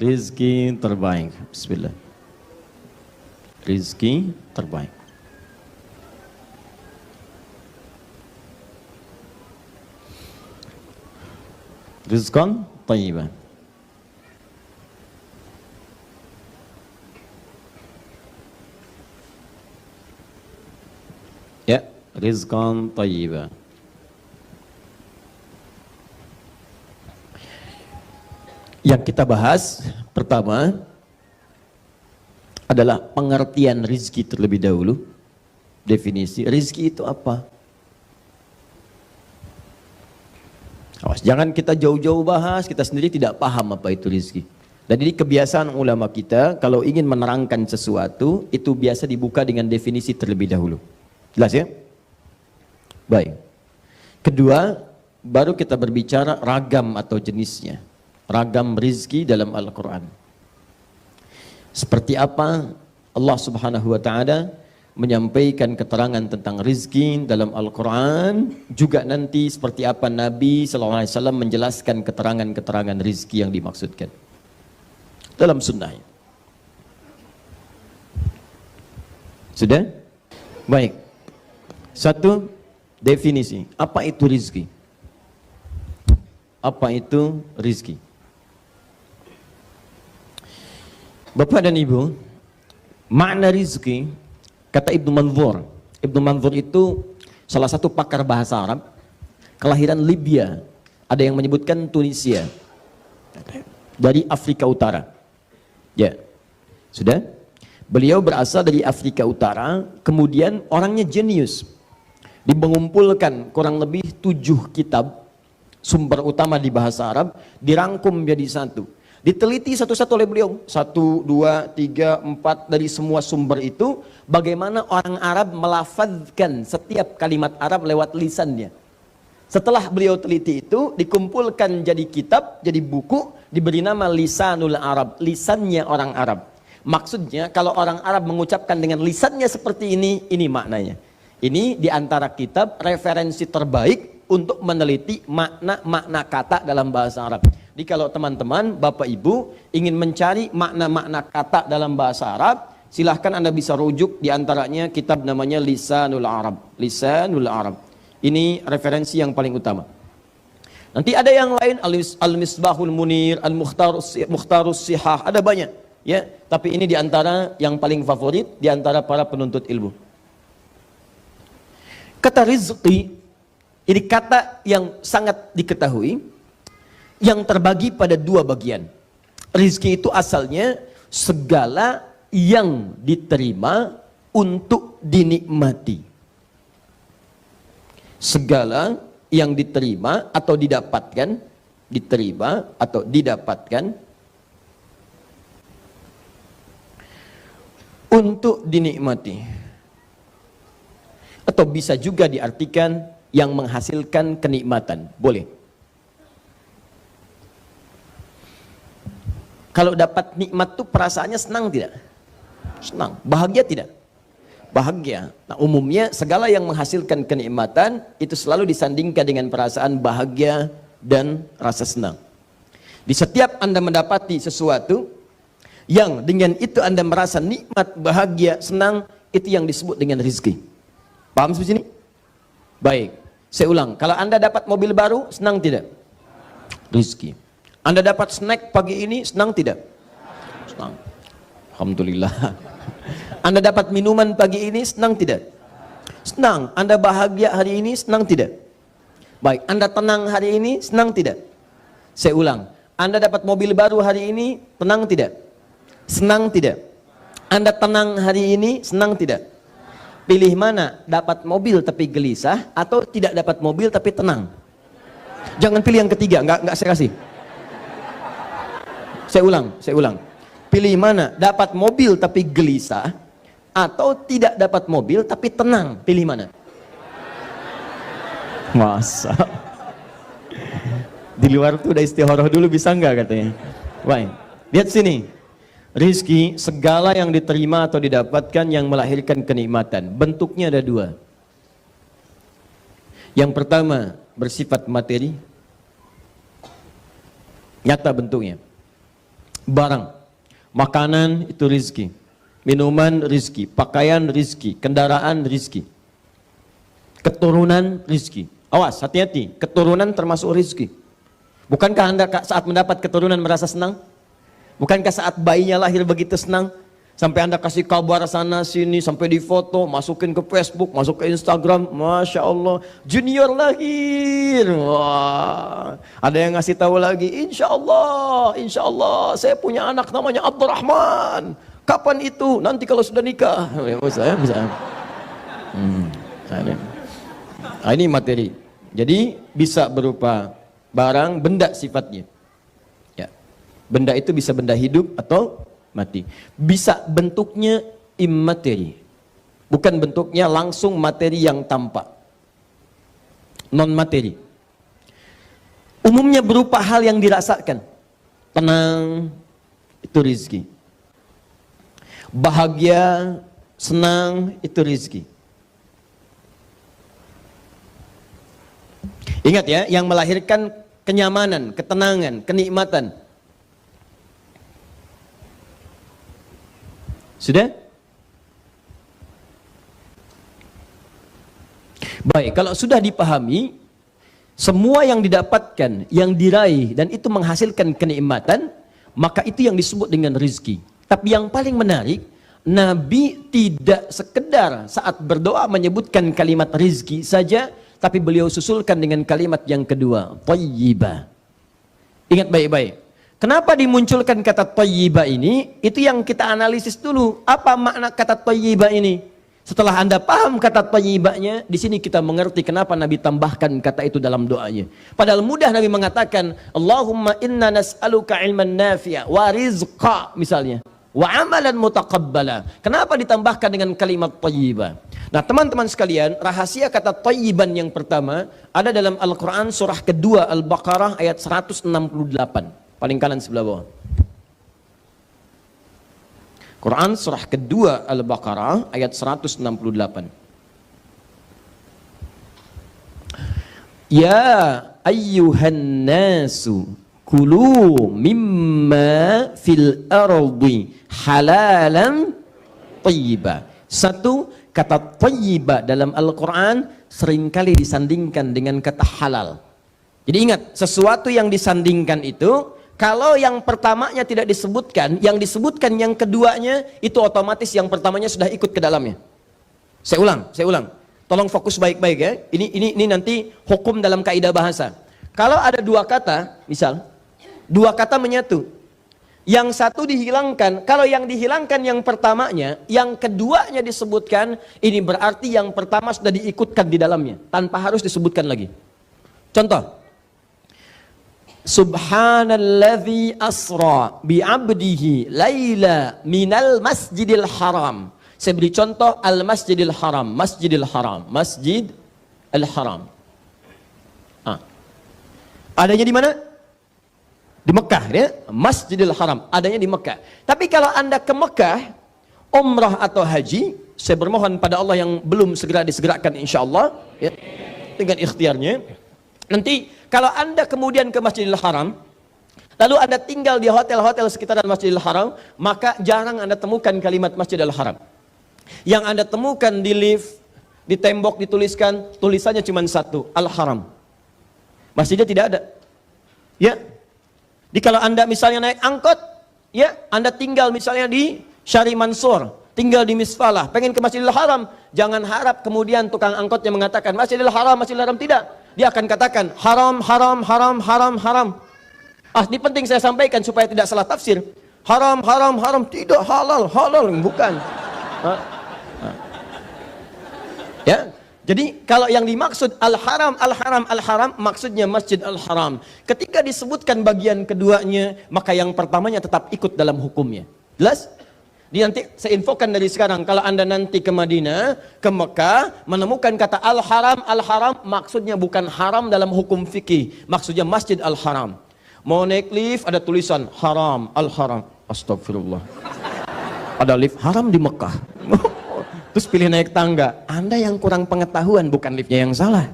rizki terbaik. Bismillah. Rizki terbaik. Rizqan thayyiban. Ya, rizqan thayyiban. Yang kita bahas pertama adalah pengertian rizki terlebih dahulu. Definisi rizki itu apa? Awas, jangan kita jauh-jauh bahas, kita sendiri tidak paham apa itu rizki. Dan ini kebiasaan ulama kita, kalau ingin menerangkan sesuatu, itu biasa dibuka dengan definisi terlebih dahulu. Jelas ya? Baik. Kedua, baru kita berbicara ragam atau jenisnya. Ragam rizki dalam Al-Quran. Seperti apa Allah Subhanahu wa Ta'ala menyampaikan keterangan tentang rizki dalam Al-Quran, juga nanti seperti apa Nabi SAW menjelaskan keterangan-keterangan rizki yang dimaksudkan dalam sunnahnya. Sudah? Baik. Satu, definisi. Apa itu rizki? Apa itu rizki? Bapak dan Ibu, makna rizki, kata Ibnu Manzur. Ibnu Manzur itu salah satu pakar bahasa Arab, kelahiran Libya, ada yang menyebutkan Tunisia, dari Afrika Utara. Ya, sudah. Beliau berasal dari Afrika Utara, kemudian orangnya jenius. Mengumpulkan kurang lebih 7 kitab sumber utama di bahasa Arab, dirangkum menjadi satu. Diteliti satu-satu oleh beliau, 1, 2, 3, 4 dari semua sumber itu, bagaimana orang Arab melafadzkan setiap kalimat Arab lewat lisannya. Setelah beliau teliti itu, dikumpulkan jadi kitab, jadi buku, diberi nama Lisanul Arab, lisannya orang Arab. Maksudnya kalau orang Arab mengucapkan dengan lisannya seperti ini maknanya. Ini diantara kitab referensi terbaik untuk meneliti makna-makna kata dalam bahasa Arab. Jadi kalau teman-teman, Bapak Ibu ingin mencari makna-makna kata dalam bahasa Arab, silahkan Anda bisa rujuk diantaranya kitab namanya Lisanul Arab. Lisanul Arab. Ini referensi yang paling utama. Nanti ada yang lain, Al-Misbahul Munir, Al-Mukhtarus Sihah, ada banyak. Ya, tapi ini diantara yang paling favorit diantara para penuntut ilmu. Kata rizki, ini kata yang sangat diketahui, yang terbagi pada 2 bagian. Rizki itu asalnya segala yang diterima untuk dinikmati. Segala yang diterima atau didapatkan, diterima atau didapatkan untuk dinikmati. Atau bisa juga diartikan yang menghasilkan kenikmatan. Boleh. Kalau dapat nikmat tuh perasaannya senang tidak? Senang. Bahagia tidak? Bahagia. Nah, umumnya segala yang menghasilkan kenikmatan itu selalu disandingkan dengan perasaan bahagia dan rasa senang. Di setiap Anda mendapati sesuatu yang dengan itu Anda merasa nikmat, bahagia, senang, itu yang disebut dengan rizki. Paham sampai sini? Baik. Saya ulang. Kalau Anda dapat mobil baru, senang tidak? Rizki. Anda dapat snack pagi ini, senang tidak? Senang. Alhamdulillah. Anda dapat minuman pagi ini, senang tidak? Senang. Anda bahagia hari ini, senang tidak? Baik. Anda tenang hari ini, senang tidak? Saya ulang. Anda dapat mobil baru hari ini, tenang tidak? Senang tidak? Anda tenang hari ini, senang tidak? Pilih mana? Dapat mobil tapi gelisah, atau tidak dapat mobil tapi tenang? Jangan pilih yang ketiga, nggak saya kasih. Saya ulang. Pilih mana? Dapat mobil tapi gelisah, atau tidak dapat mobil tapi tenang? Pilih mana? Masa? Di luar tuh udah istikharah dulu, bisa nggak katanya? Baik, lihat sini. Rizki, segala yang diterima atau didapatkan yang melahirkan kenikmatan. Bentuknya ada 2. Yang pertama, bersifat materi. Nyata bentuknya. barang. Makanan itu rizki, minuman rizki, pakaian rizki, kendaraan rizki, keturunan rizki. Awas, hati-hati, keturunan termasuk rizki. Bukankah Anda saat mendapat keturunan merasa senang? Bukankah saat bayinya lahir begitu senang? Sampai Anda kasih kabar sana sini, sampai difoto, masukin ke Facebook, masuk ke Instagram, Masya Allah, junior lahir. Wah, ada yang ngasih tahu lagi, Insya Allah, saya punya anak namanya Abdurrahman. Kapan itu? Nanti kalau sudah nikah. Bisa. Ini materi. Jadi bisa berupa barang, benda sifatnya. Ya. Benda itu bisa benda hidup atau mati. Bisa bentuknya immateri, bukan bentuknya langsung materi yang tampak, non materi. Umumnya berupa hal yang dirasakan. Tenang itu rizki, bahagia, senang itu rizki. Ingat ya, yang melahirkan kenyamanan, ketenangan, kenikmatan. Sudah? Baik, kalau sudah dipahami, semua yang didapatkan, yang diraih, dan itu menghasilkan kenikmatan, maka itu yang disebut dengan rizki. Tapi yang paling menarik, Nabi tidak sekedar saat berdoa menyebutkan kalimat rizki saja, tapi beliau susulkan dengan kalimat yang kedua, thayyibah. Ingat baik-baik. Kenapa dimunculkan kata thayyibah ini? Itu yang kita analisis dulu. Apa makna kata thayyibah ini? Setelah Anda paham kata thayyibahnya, di sini kita mengerti kenapa Nabi tambahkan kata itu dalam doanya. Padahal mudah Nabi mengatakan, Allahumma inna nas'aluka ilman nafi'a wa rizqa misalnya, wa amalan mutaqabbala. Kenapa ditambahkan dengan kalimat thayyibah? Nah, teman-teman sekalian, rahasia kata thayyiban yang pertama ada dalam Al-Qur'an surah kedua Al-Baqarah ayat 168. Paling kanan sebelah bawah. Quran surah kedua Al-Baqarah ayat 168. Ya ayyuhan nasu kulu mimma fil ardi halalan thayyiba. Satu, kata thayyiba dalam Al-Quran seringkali disandingkan dengan kata halal. Jadi ingat, sesuatu yang disandingkan itu, kalau yang pertamanya tidak disebutkan, yang disebutkan yang keduanya, itu otomatis yang pertamanya sudah ikut ke dalamnya. Saya ulang. Tolong fokus baik-baik ya. Ini nanti hukum dalam kaidah bahasa. Kalau ada dua kata, misal, dua kata menyatu. Yang satu dihilangkan, kalau yang dihilangkan yang pertamanya, yang keduanya disebutkan, ini berarti yang pertama sudah diikutkan di dalamnya, tanpa harus disebutkan lagi. Contoh, Subhanalladzi asra bi'abdihi laila minal masjidil haram. Saya beri contoh al-masjidil haram, masjidil haram, masjid al-haram. Adanya di mana? Di Mekah ya, Masjidil Haram, adanya di Mekah. Tapi kalau Anda ke Mekah, umrah atau haji, saya bermohon pada Allah yang belum segera disegerakan insyaallah ya, dengan ikhtiarnya. Nanti kalau Anda kemudian ke Masjidil Haram, lalu Anda tinggal di hotel-hotel sekitaran Masjidil Haram, maka jarang Anda temukan kalimat Masjidil Haram. Yang Anda temukan di lift, di tembok dituliskan, tulisannya cuma satu, Al-Haram. Masjidnya tidak ada. Ya. Jadi kalau Anda misalnya naik angkot, ya, Anda tinggal misalnya di Syari Mansur, tinggal di Misfalah, pengen ke Masjidil Haram, jangan harap kemudian tukang angkotnya mengatakan Masjidil Haram, Masjidil Haram, tidak. Dia akan katakan haram, haram, haram, haram, haram. Ini penting saya sampaikan supaya tidak salah tafsir. Haram, haram, haram, tidak, halal, halal, bukan. Ya. Jadi kalau yang dimaksud al-haram, al-haram, al-haram, maksudnya Masjid al-Haram. Ketika disebutkan bagian keduanya, maka yang pertamanya tetap ikut dalam hukumnya. Jelas? Nanti saya infokan dari sekarang, kalau Anda nanti ke Madinah, ke Mekah, menemukan kata al-haram, al-haram, maksudnya bukan haram dalam hukum fikih, maksudnya Masjid al-Haram. Mau naik lift, ada tulisan haram, al-haram. Astagfirullah. Ada lift haram di Mekah. Terus pilih naik tangga. Anda yang kurang pengetahuan, bukan liftnya yang salah.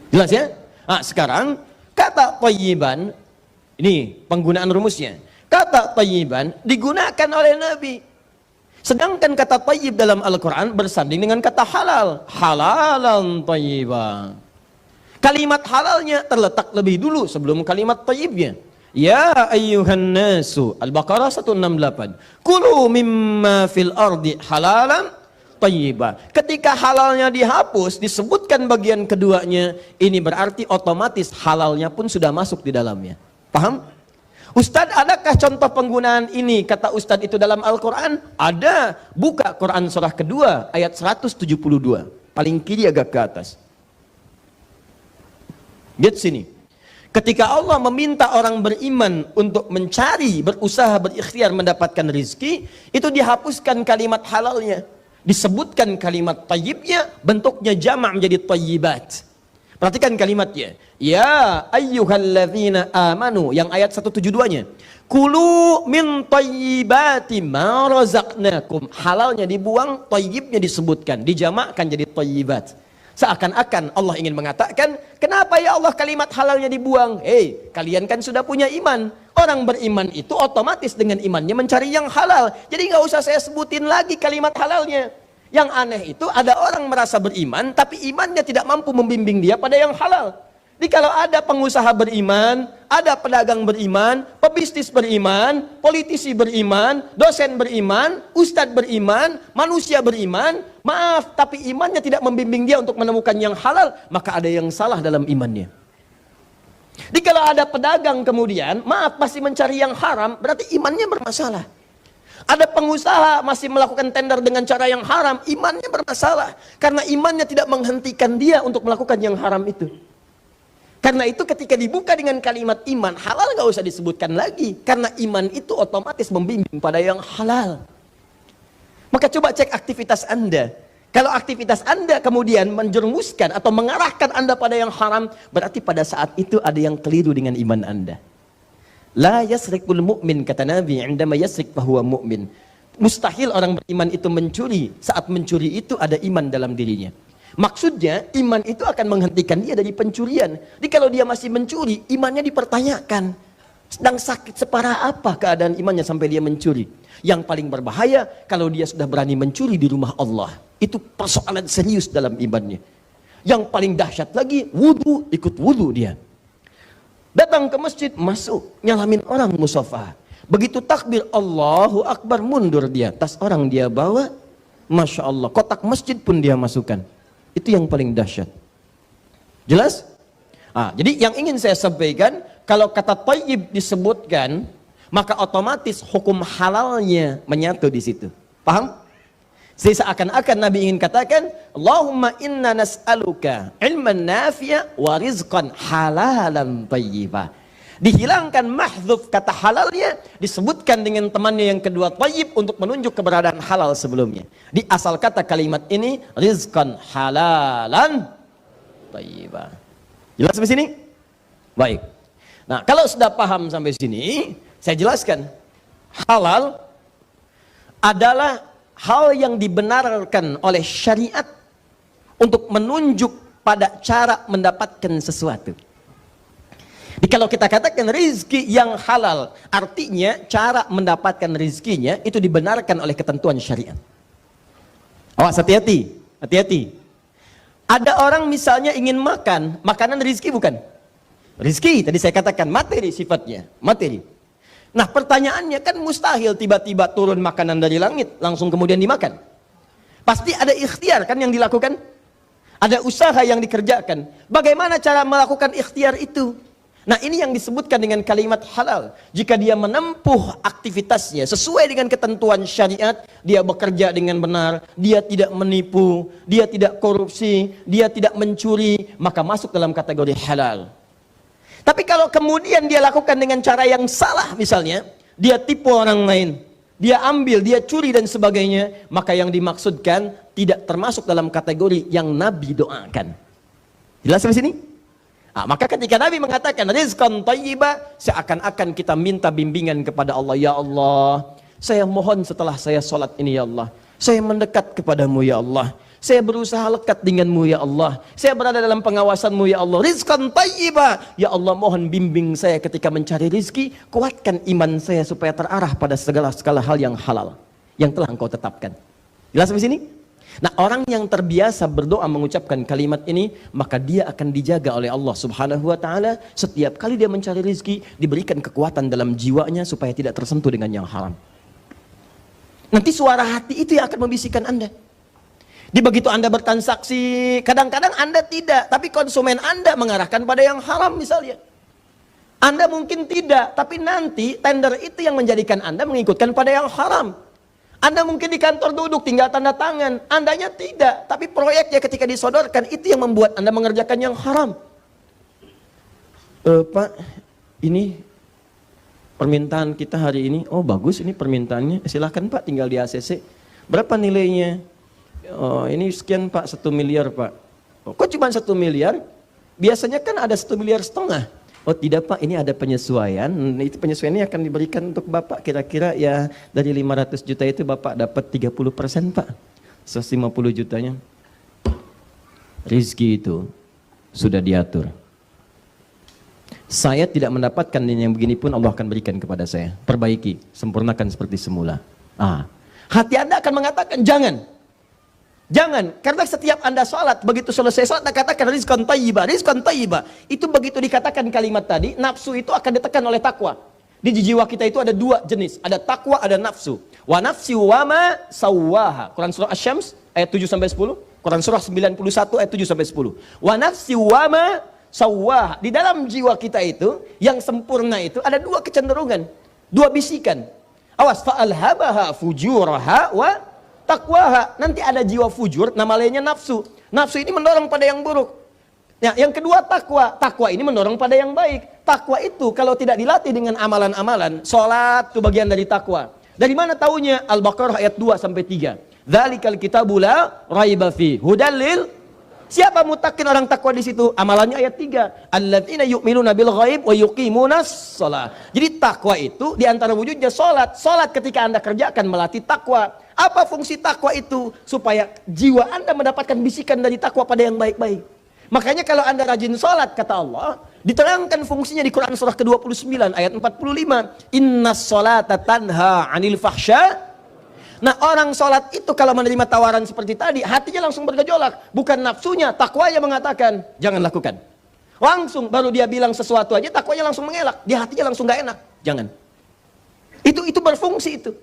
Jelas ya? Nah, sekarang kata thayyiban Ini penggunaan rumusnya. Kata tayyiban digunakan oleh Nabi. Sedangkan kata tayyib dalam Al-Quran bersanding dengan kata halal. Halalan tayyiban. Kalimat halalnya terletak lebih dulu sebelum kalimat tayyibnya. Ya ayyuhan nasu. Al-Baqarah 168. Kulu mimma fil ardi halalan tayyiban. Ketika halalnya dihapus, disebutkan bagian keduanya, ini berarti otomatis halalnya pun sudah masuk di dalamnya. Paham? Ustadz, adakah contoh penggunaan ini kata Ustadz itu dalam Al-Quran? Ada. Buka Quran surah kedua ayat 172. Paling kiri agak ke atas. Lihat sini. Ketika Allah meminta orang beriman untuk mencari, berusaha, berikhtiar mendapatkan rizki, itu dihapuskan kalimat halalnya. Disebutkan kalimat tayyibnya, bentuknya jama' menjadi tayyibat. Perhatikan kalimatnya. Ya ayyuhalladzina amanu, yang ayat 172-nya. Kulu min tayyibati ma razaqnakum. Halalnya dibuang, tayyibnya disebutkan, dijamakkan jadi tayyibat. Seakan-akan Allah ingin mengatakan, kenapa ya Allah kalimat halalnya dibuang? Hei, kalian kan sudah punya iman. Orang beriman itu otomatis dengan imannya mencari yang halal. Jadi nggak usah saya sebutin lagi kalimat halalnya. Yang aneh itu ada orang merasa beriman, tapi imannya tidak mampu membimbing dia pada yang halal. Jadi kalau ada pengusaha beriman, ada pedagang beriman, pebisnis beriman, politisi beriman, dosen beriman, ustadz beriman, manusia beriman, maaf, tapi imannya tidak membimbing dia untuk menemukan yang halal, maka ada yang salah dalam imannya. Jadi kalau ada pedagang kemudian, maaf, masih mencari yang haram, berarti imannya bermasalah. Ada pengusaha masih melakukan tender dengan cara yang haram, imannya bermasalah. Karena imannya tidak menghentikan dia untuk melakukan yang haram itu. Karena itu ketika dibuka dengan kalimat iman, halal nggak usah disebutkan lagi. Karena iman itu otomatis membimbing pada yang halal. Maka coba cek aktivitas Anda. Kalau aktivitas Anda kemudian menjerumuskan atau mengarahkan Anda pada yang haram, berarti pada saat itu ada yang keliru dengan iman Anda. La yasrikul mu'min, kata Nabi, indama yasrik fahuwa mu'min. Mustahil orang beriman itu mencuri. Saat mencuri itu ada iman dalam dirinya. Maksudnya iman itu akan menghentikan dia dari pencurian. Jadi kalau dia masih mencuri, imannya dipertanyakan. Sedang sakit separah apa keadaan imannya sampai dia mencuri. Yang paling berbahaya kalau dia sudah berani mencuri di rumah Allah. Itu persoalan serius dalam imannya. Yang paling dahsyat lagi, wudu, ikut wudu dia. Datang ke masjid, masuk, nyalamin orang musafah. Begitu takbir Allahu Akbar, mundur dia. Tas orang dia bawa, Masya Allah, kotak masjid pun dia masukkan. Itu yang paling dahsyat. Jelas? Jadi yang ingin saya sampaikan, kalau kata thayyib disebutkan, maka otomatis hukum halalnya menyatu di situ. Paham? Jadi seakan-akan Nabi ingin katakan, Allahumma inna nas'aluka ilman nafi'a wa rizqan halalan thayyibah. Dihilangkan mahdzuf kata halalnya, disebutkan dengan temannya yang kedua thayyib untuk menunjuk keberadaan halal sebelumnya. Di asal kata kalimat ini rizqan halalan thayyibah. Jelas sampai sini? Baik. Nah, kalau sudah paham sampai sini, saya jelaskan. Halal adalah hal yang dibenarkan oleh syariat untuk menunjuk pada cara mendapatkan sesuatu. Jadi kalau kita katakan rizki yang halal, artinya cara mendapatkan rizkinya itu dibenarkan oleh ketentuan syariat. Awas, hati-hati, hati-hati. Ada orang misalnya ingin makan, makanan rizki bukan? Rizki, tadi saya katakan materi sifatnya, materi. Nah pertanyaannya kan mustahil tiba-tiba turun makanan dari langit, langsung kemudian dimakan. Pasti ada ikhtiar kan yang dilakukan? Ada usaha yang dikerjakan. Bagaimana cara melakukan ikhtiar itu? Nah ini yang disebutkan dengan kalimat halal. Jika dia menempuh aktivitasnya sesuai dengan ketentuan syariat, dia bekerja dengan benar, dia tidak menipu, dia tidak korupsi, dia tidak mencuri, maka masuk dalam kategori halal. Tapi kalau kemudian dia lakukan dengan cara yang salah, misalnya dia tipu orang lain, dia ambil, dia curi dan sebagainya, maka yang dimaksudkan tidak termasuk dalam kategori yang Nabi doakan. Jelas sampai sini? Maka ketika Nabi mengatakan rizqan thayyibah, seakan-akan kita minta bimbingan kepada Allah. Ya Allah, saya mohon setelah saya sholat ini ya Allah, saya mendekat kepadamu ya Allah, Saya berusaha lekat denganmu ya Allah. Saya berada dalam pengawasanmu ya Allah. Rizqan tayyiba. Ya Allah, mohon bimbing saya ketika mencari rizki. Kuatkan iman saya supaya terarah pada segala hal yang halal, yang telah Engkau tetapkan. Jelas sampai sini? Nah, orang yang terbiasa berdoa mengucapkan kalimat ini, maka dia akan dijaga oleh Allah Subhanahu wa taala. Setiap kali dia mencari rizki, diberikan kekuatan dalam jiwanya supaya tidak tersentuh dengan yang haram. Nanti suara hati itu yang akan membisikkan Anda. Di begitu Anda bertransaksi, kadang-kadang Anda tidak, tapi konsumen Anda mengarahkan pada yang haram misalnya. Anda mungkin tidak, tapi nanti tender itu yang menjadikan Anda mengikutkan pada yang haram. Anda mungkin di kantor duduk tinggal tanda tangan, Andanya tidak, tapi proyeknya ketika disodorkan itu yang membuat Anda mengerjakan yang haram. Pak, ini permintaan kita hari ini, oh bagus ini permintaannya, silahkan Pak tinggal di ACC. Berapa nilainya? Oh, ini sekian Pak, 1 miliar Pak. Oh, kok cuma 1 miliar? Biasanya kan ada 1,5 miliar. Oh tidak Pak, ini ada penyesuaian. Itu penyesuaiannya akan diberikan untuk Bapak. Kira-kira ya dari 500 juta itu Bapak dapat 30% Pak. 150 jutanya. Rizki itu sudah diatur. Saya tidak mendapatkan yang begini pun Allah akan berikan kepada saya. Perbaiki, sempurnakan seperti semula. Hati Anda akan mengatakan jangan. Jangan, karena setiap Anda sholat, begitu selesai sholat, Anda katakan rizqan thayyibah, rizqan thayyibah. Itu begitu dikatakan kalimat tadi, nafsu itu akan ditekan oleh takwa. Di jiwa kita itu ada 2 jenis, ada takwa, ada nafsu. Wa nafsi wa ma sawwaha. Quran surah Asy-Syams ayat 7-10, Quran surah 91 ayat 7-10. Wa nafsi wa ma sawwaha. Di dalam jiwa kita itu, yang sempurna itu ada 2 kecenderungan, 2 bisikan. Awas, fa'alhabaha fujuraha wa takwaha. Nanti ada jiwa fujur, nama lainnya nafsu. Nafsu ini mendorong pada yang buruk. Ya, yang kedua takwa. Takwa ini mendorong pada yang baik. Takwa itu kalau tidak dilatih dengan amalan-amalan, sholat itu bagian dari takwa. Dari mana taunya? Al-Baqarah ayat 2-3. Dzalikal kitabu la raiba fi hudal lil. Siapa mutakin orang takwa di situ? Amalannya ayat 3. Alladzina yu'minuna bil ghaib wa yuqimunas shalah. Jadi takwa itu di antara wujudnya salat. Salat ketika Anda kerjakan melatih takwa. Apa fungsi takwa itu? Supaya jiwa Anda mendapatkan bisikan dari takwa pada yang baik-baik. Makanya kalau Anda rajin salat, kata Allah, diterangkan fungsinya di Quran surah ke-29 ayat 45. Innas salata tanha 'anil fahsya. Nah, orang sholat itu kalau menerima tawaran seperti tadi, hatinya langsung bergejolak. Bukan nafsunya, takwanya mengatakan, jangan lakukan. Langsung, baru dia bilang sesuatu aja, takwanya langsung mengelak. Di hatinya langsung gak enak. Jangan. Itu berfungsi itu.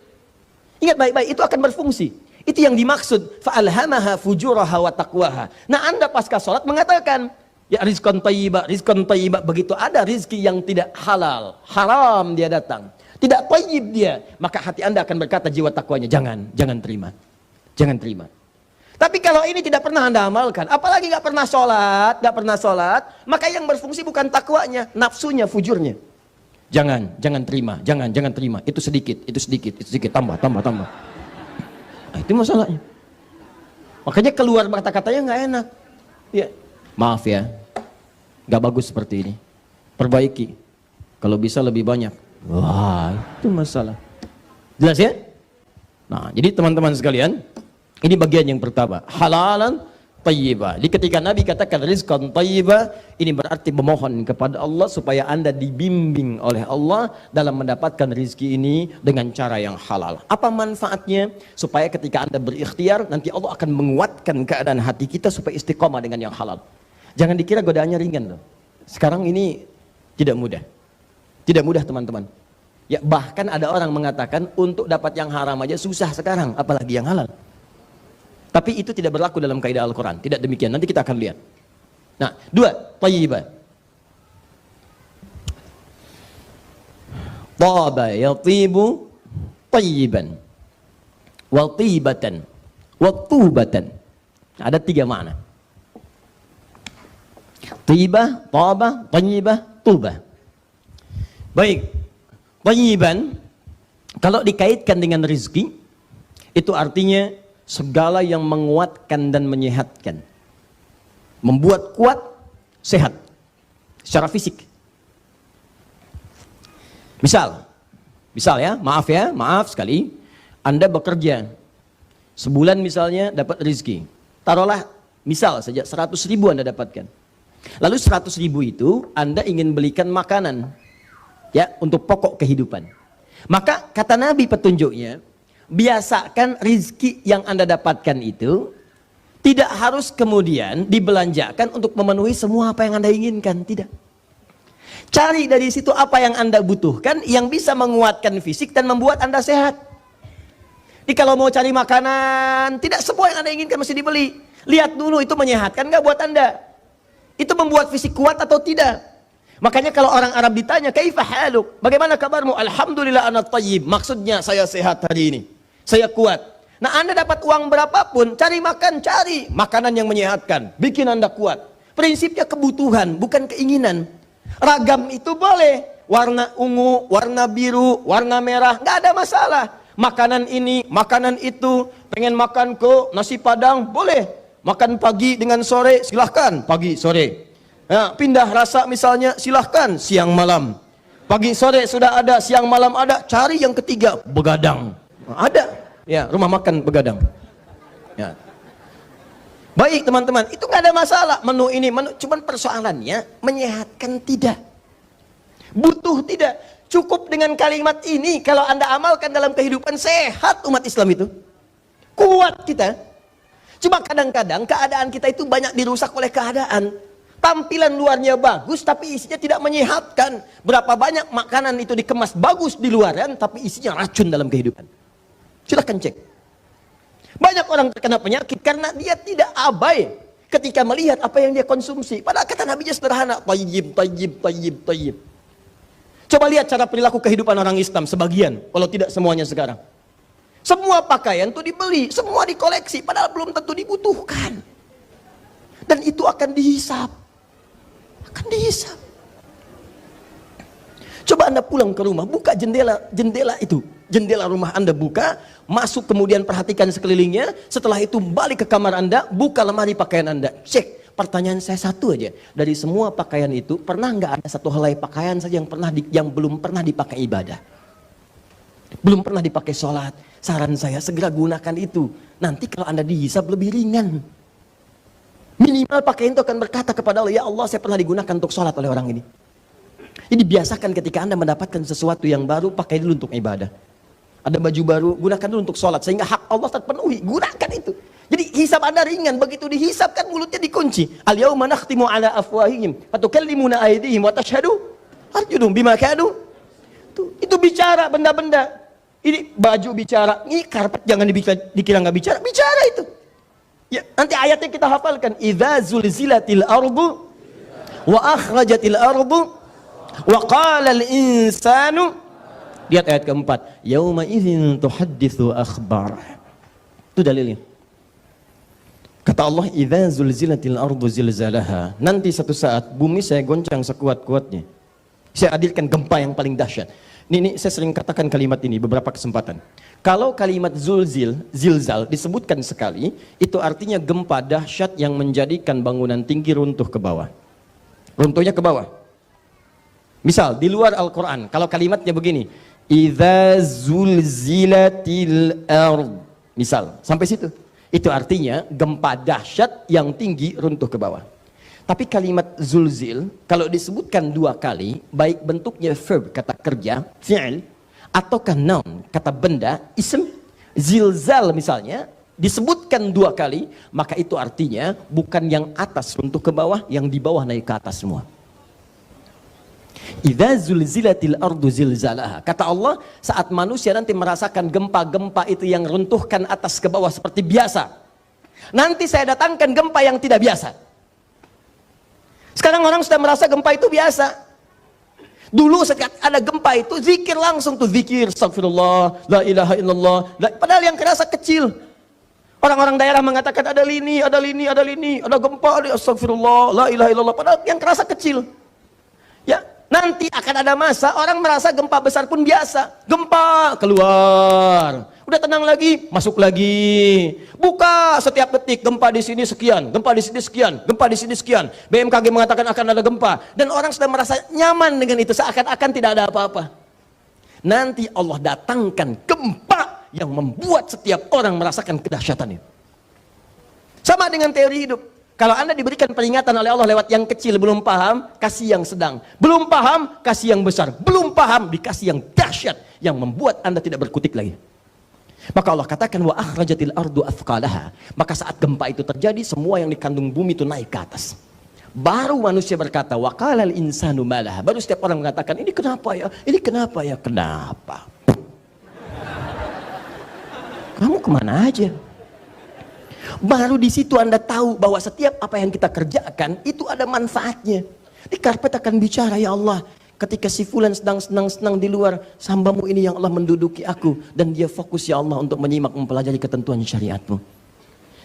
Ingat baik-baik, itu akan berfungsi. Itu yang dimaksud. Fa'alhamaha fujuraha wa taqwaha. Nah, Anda pasca sholat mengatakan, ya rizqan thayyibah, rizqan thayyibah. Begitu ada rizki yang tidak halal, haram dia datang. Tidak thayyib dia, maka hati Anda akan berkata jiwa takwanya, jangan terima. Jangan terima. Tapi kalau ini tidak pernah Anda amalkan, apalagi nggak pernah sholat, maka yang berfungsi bukan takwanya, nafsunya, fujurnya. Jangan terima, jangan terima. Itu sedikit, tambah. Nah, itu masalahnya. Makanya keluar kata-katanya nggak enak. Ya, maaf ya, nggak bagus seperti ini. Perbaiki. Kalau bisa lebih banyak. Wah, itu masalah. Jelas ya? Nah, jadi teman-teman sekalian, ini bagian yang pertama, halalan thayyibah. Jadi ketika Nabi katakan rizqan thayyibah, ini berarti memohon kepada Allah supaya Anda dibimbing oleh Allah dalam mendapatkan rizki ini dengan cara yang halal. Apa manfaatnya? Supaya ketika Anda berikhtiar, nanti Allah akan menguatkan keadaan hati kita supaya istiqomah dengan yang halal. Jangan dikira godaannya ringan loh. Sekarang ini tidak mudah. Tidak mudah teman-teman. Ya, bahkan ada orang mengatakan untuk dapat yang haram aja susah sekarang, apalagi yang halal. Tapi itu tidak berlaku dalam kaidah Al-Quran. Tidak demikian. Nanti kita akan lihat. Nah, 2, thayyibah. Taba yatibu thayyiban. Wa tibatan. Wa tubatan. Ada 3 makna. Tibah, taba, thayyibah, tubah. Baik, thayyiban kalau dikaitkan dengan rizki, itu artinya segala yang menguatkan dan menyehatkan, membuat kuat, sehat secara fisik. Misal ya, maaf sekali, Anda bekerja sebulan misalnya dapat rizki, taruhlah misal saja 100.000 Anda dapatkan. Lalu 100.000 itu Anda ingin belikan makanan, ya, untuk pokok kehidupan. Maka kata Nabi petunjuknya, biasakan rizki yang Anda dapatkan itu tidak harus kemudian dibelanjakan untuk memenuhi semua apa yang Anda inginkan, tidak. Cari dari situ apa yang Anda butuhkan, yang bisa menguatkan fisik dan membuat Anda sehat. Jadi kalau mau cari makanan, tidak semua yang Anda inginkan mesti dibeli. Lihat dulu itu menyehatkan nggak buat Anda. Itu membuat fisik kuat atau tidak. Makanya kalau orang Arab ditanya, kaifa haluk? Bagaimana kabarmu? Alhamdulillah ana thayyib. Maksudnya saya sehat hari ini. Saya kuat. Nah, Anda dapat uang berapapun, cari makanan yang menyehatkan, bikin Anda kuat. Prinsipnya kebutuhan, bukan keinginan. Ragam itu boleh, warna ungu, warna biru, warna merah, nggak ada masalah. Makanan ini, makanan itu, pengen makan ke nasi padang, boleh. Makan pagi dengan sore, silahkan, pagi, sore. Ya, pindah rasa misalnya, silahkan, siang malam. Pagi sore sudah ada, siang malam ada, cari yang ketiga, begadang. Ada, ya, rumah makan begadang. Ya. Baik teman-teman, itu nggak ada masalah, menu ini, cuman persoalannya, menyehatkan tidak. Butuh tidak. Cukup dengan kalimat ini, kalau Anda amalkan dalam kehidupan, sehat umat Islam itu. Kuat kita. Cuma kadang-kadang keadaan kita itu banyak dirusak oleh keadaan. Tampilan luarnya bagus, tapi isinya tidak menyehatkan. Berapa banyak makanan itu dikemas bagus di luaran, tapi isinya racun dalam kehidupan. Silahkan cek. Banyak orang terkena penyakit karena dia tidak abai ketika melihat apa yang dia konsumsi. Padahal kata Nabi sederhana, tayyib, tayyib, tayyib, tayyib. Coba lihat cara perilaku kehidupan orang Islam sebagian, kalau tidak semuanya sekarang. Semua pakaian itu dibeli, semua dikoleksi, padahal belum tentu dibutuhkan. Dan itu akan dihisap. Akan dihisap. Coba Anda pulang ke rumah, buka jendela itu. Jendela rumah Anda buka, masuk kemudian perhatikan sekelilingnya. Setelah itu balik ke kamar Anda, buka lemari pakaian Anda. Cek. Pertanyaan saya satu aja, dari semua pakaian itu pernah nggak ada satu helai pakaian saja yang belum pernah dipakai ibadah, belum pernah dipakai sholat? Saran saya segera gunakan itu. Nanti kalau Anda dihisab lebih ringan. Minimal pakaian itu akan berkata kepada Allah, ya Allah saya pernah digunakan untuk sholat oleh orang ini. Jadi biasakan ketika Anda mendapatkan sesuatu yang baru, pakai dulu untuk ibadah. Ada baju baru, gunakan dulu untuk sholat sehingga hak Allah terpenuhi. Gunakan itu. Jadi hisab Anda ringan, begitu dihisab kan mulutnya dikunci. Al-yauma nakhtimu ala afwahihim wa tukallimuna aydihim wa tashhadu arjuluhum bima kanu. Itu bicara benda-benda. Ini baju bicara, ini karpet jangan dikira nggak bicara, bicara itu. Ya, nanti ayatnya kita hafalkan. Idza zulzilatil ardu wa akhrajatil ardu wa qala al-insanu. Lihat ayat keempat. Yauma idzin tuhadditsu akhbar. Itu dalilnya. Kata Allah, idza zulzilatil ardu zilzalaha. Nanti satu saat bumi saya goncang sekuat-kuatnya. Saya hadirkan gempa yang paling dahsyat. Ini saya sering katakan kalimat ini beberapa kesempatan. Kalau kalimat zilzal disebutkan sekali, itu artinya gempa dahsyat yang menjadikan bangunan tinggi runtuh ke bawah. Runtuhnya ke bawah. Misal di luar Al-Qur'an, kalau kalimatnya begini, idza zulzilatil ard. Misal, sampai situ. Itu artinya gempa dahsyat yang tinggi runtuh ke bawah. Tapi kalimat zulzil kalau disebutkan dua kali, baik bentuknya verb kata kerja, fi'il, ataukah noun kata benda, ism, zilzal misalnya disebutkan dua kali, maka itu artinya bukan yang atas runtuh ke bawah, yang di bawah naik ke atas semua. Idza zulzilatil ardu zilzalaha. Kata Allah, saat manusia nanti merasakan gempa-gempa itu yang runtuhkan atas ke bawah seperti biasa, nanti saya datangkan gempa yang tidak biasa. Sekarang orang sudah merasa gempa itu biasa. Dulu setiap ada gempa itu zikir langsung tuh, zikir astagfirullah, la ilaha illallah. Padahal yang kerasa kecil. Orang-orang daerah mengatakan ada lini, ada lini, ada lini, ada gempa, ada astagfirullah, la ilaha illallah. Padahal yang kerasa kecil. Ya, nanti akan ada masa orang merasa gempa besar pun biasa. Gempa keluar, udah tenang lagi, masuk lagi. Buka setiap detik, gempa di sini sekian, gempa di sini sekian, gempa di sini sekian. BMKG mengatakan akan ada gempa dan orang sudah merasa nyaman dengan itu, seakan-akan tidak ada apa-apa. Nanti Allah datangkan gempa yang membuat setiap orang merasakan kedahsyatannya. Sama dengan teori hidup. Kalau Anda diberikan peringatan oleh Allah lewat yang kecil, belum paham, kasih yang sedang. Belum paham, kasih yang besar. Belum paham, dikasih yang dahsyat, yang membuat Anda tidak berkutik lagi. Maka Allah katakan, wa akhrajatil ardu athqalaha. Maka saat gempa itu terjadi, semua yang dikandung bumi itu naik ke atas. Baru manusia berkata, wa qalal insanu malaha. Baru setiap orang mengatakan, ini kenapa ya? Ini kenapa ya? Kenapa? Kamu kemana aja? Baru di situ Anda tahu bahwa setiap apa yang kita kerjakan itu ada manfaatnya. Di karpet akan bicara, ya Allah, ketika si fulan sedang senang-senang di luar, hambamu ini yang Allah menduduki aku, dan dia fokus, ya Allah, untuk menyimak mempelajari ketentuan syariatmu.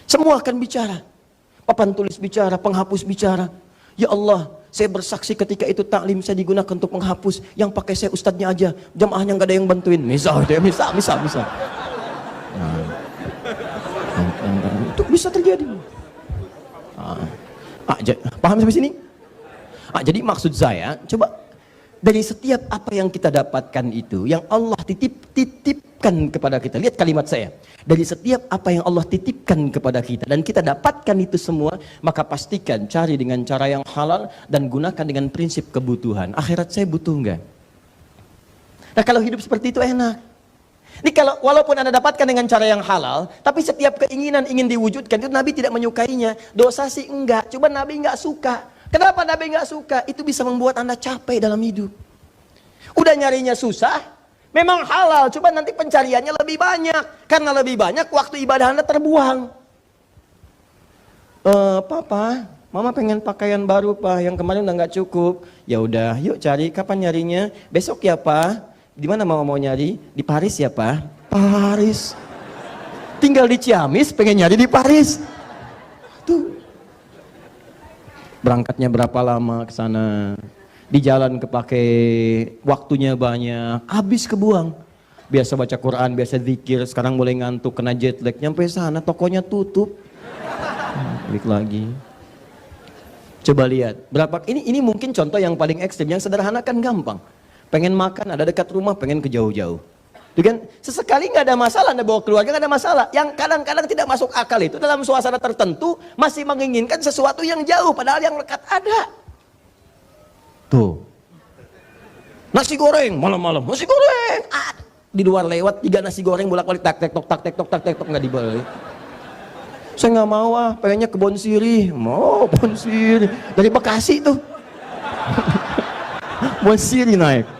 Semua akan bicara. Papan tulis bicara, penghapus bicara. Ya Allah, saya bersaksi ketika itu taklim saya digunakan untuk menghapus, yang pakai saya ustadznya aja, jamaahnya nggak ada yang bantuin. Misal. Itu bisa terjadi. Paham sampai sini? Jadi maksud saya, coba dari setiap apa yang kita dapatkan itu, yang Allah titipkan kepada kita. Lihat kalimat saya. Dari setiap apa yang Allah titipkan kepada kita dan kita dapatkan itu semua, maka pastikan cari dengan cara yang halal dan gunakan dengan prinsip kebutuhan. Akhirat saya butuh enggak? Nah, kalau hidup seperti itu enak. Ini kalau walaupun Anda dapatkan dengan cara yang halal, tapi setiap keinginan ingin diwujudkan itu Nabi tidak menyukainya. Dosa sih enggak, cuma Nabi enggak suka. Kenapa Nabi enggak suka? Itu bisa membuat Anda capek dalam hidup. Udah nyarinya susah, memang halal, cuma nanti pencariannya lebih banyak. Karena lebih banyak, waktu ibadah Anda terbuang. Papa, Mama pengen pakaian baru, Pak. Yang kemarin udah nggak cukup. Ya udah, yuk cari. Kapan nyarinya? Besok ya, Pak. Di mana Mama mau nyari? Di Paris ya, Pak. Paris. Tinggal di Ciamis, pengen nyari di Paris. Tuh. Berangkatnya berapa lama ke sana? Di jalan kepake waktunya banyak, habis kebuang. Biasa baca Quran, biasa zikir, sekarang mulai ngantuk, kena jet lag, nyampe sana tokonya tutup. Balik lagi. Coba lihat, berapa ini mungkin contoh yang paling ekstrim, yang sederhana kan gampang. Pengen makan, ada dekat rumah, pengen ke jauh-jauh. Itu kan sesekali nggak ada masalah, Anda bawa keluarga nggak ada masalah. Yang kadang-kadang tidak masuk akal itu dalam suasana tertentu masih menginginkan sesuatu yang jauh, padahal yang dekat ada. Tuh, nasi goreng malam-malam, nasi goreng. Di luar lewat 3 nasi goreng bolak-balik tak tek tok nggak dibeli. Saya nggak mau pengennya ke Bon Siri, mau Bon Siri dari Bekasi tuh. Bon Siri naik.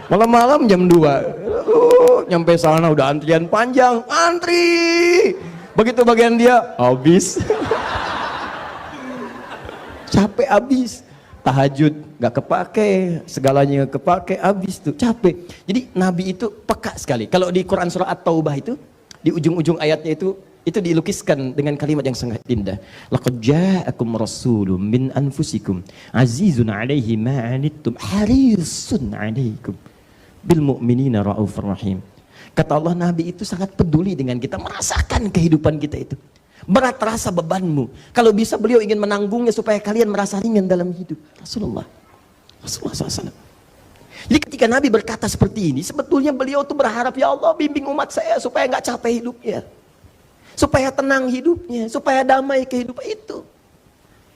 Malam-malam jam 2, nyampe sana udah antrian panjang, antri. Begitu bagian dia, habis. Capek habis. Tahajud gak kepake, segalanya kepake, habis tuh, capek. Jadi Nabi itu peka sekali. Kalau di Quran surah At-Taubah itu, di ujung-ujung ayatnya itu dilukiskan dengan kalimat yang sangat indah. Laqad ja'akum rasulun min anfusikum azizun 'alaihi ma 'anittum harisun 'alaikum bil mu'minina raufur rahim. Kata Allah, Nabi itu sangat peduli dengan kita, merasakan kehidupan kita itu. Berat rasa bebanmu. Kalau bisa beliau ingin menanggungnya supaya kalian merasa ringan dalam hidup. Rasulullah SAW. Jadi ketika Nabi berkata seperti ini, sebetulnya beliau tuh berharap, ya Allah bimbing umat saya supaya nggak capek hidupnya. Supaya tenang hidupnya, supaya damai kehidupan itu.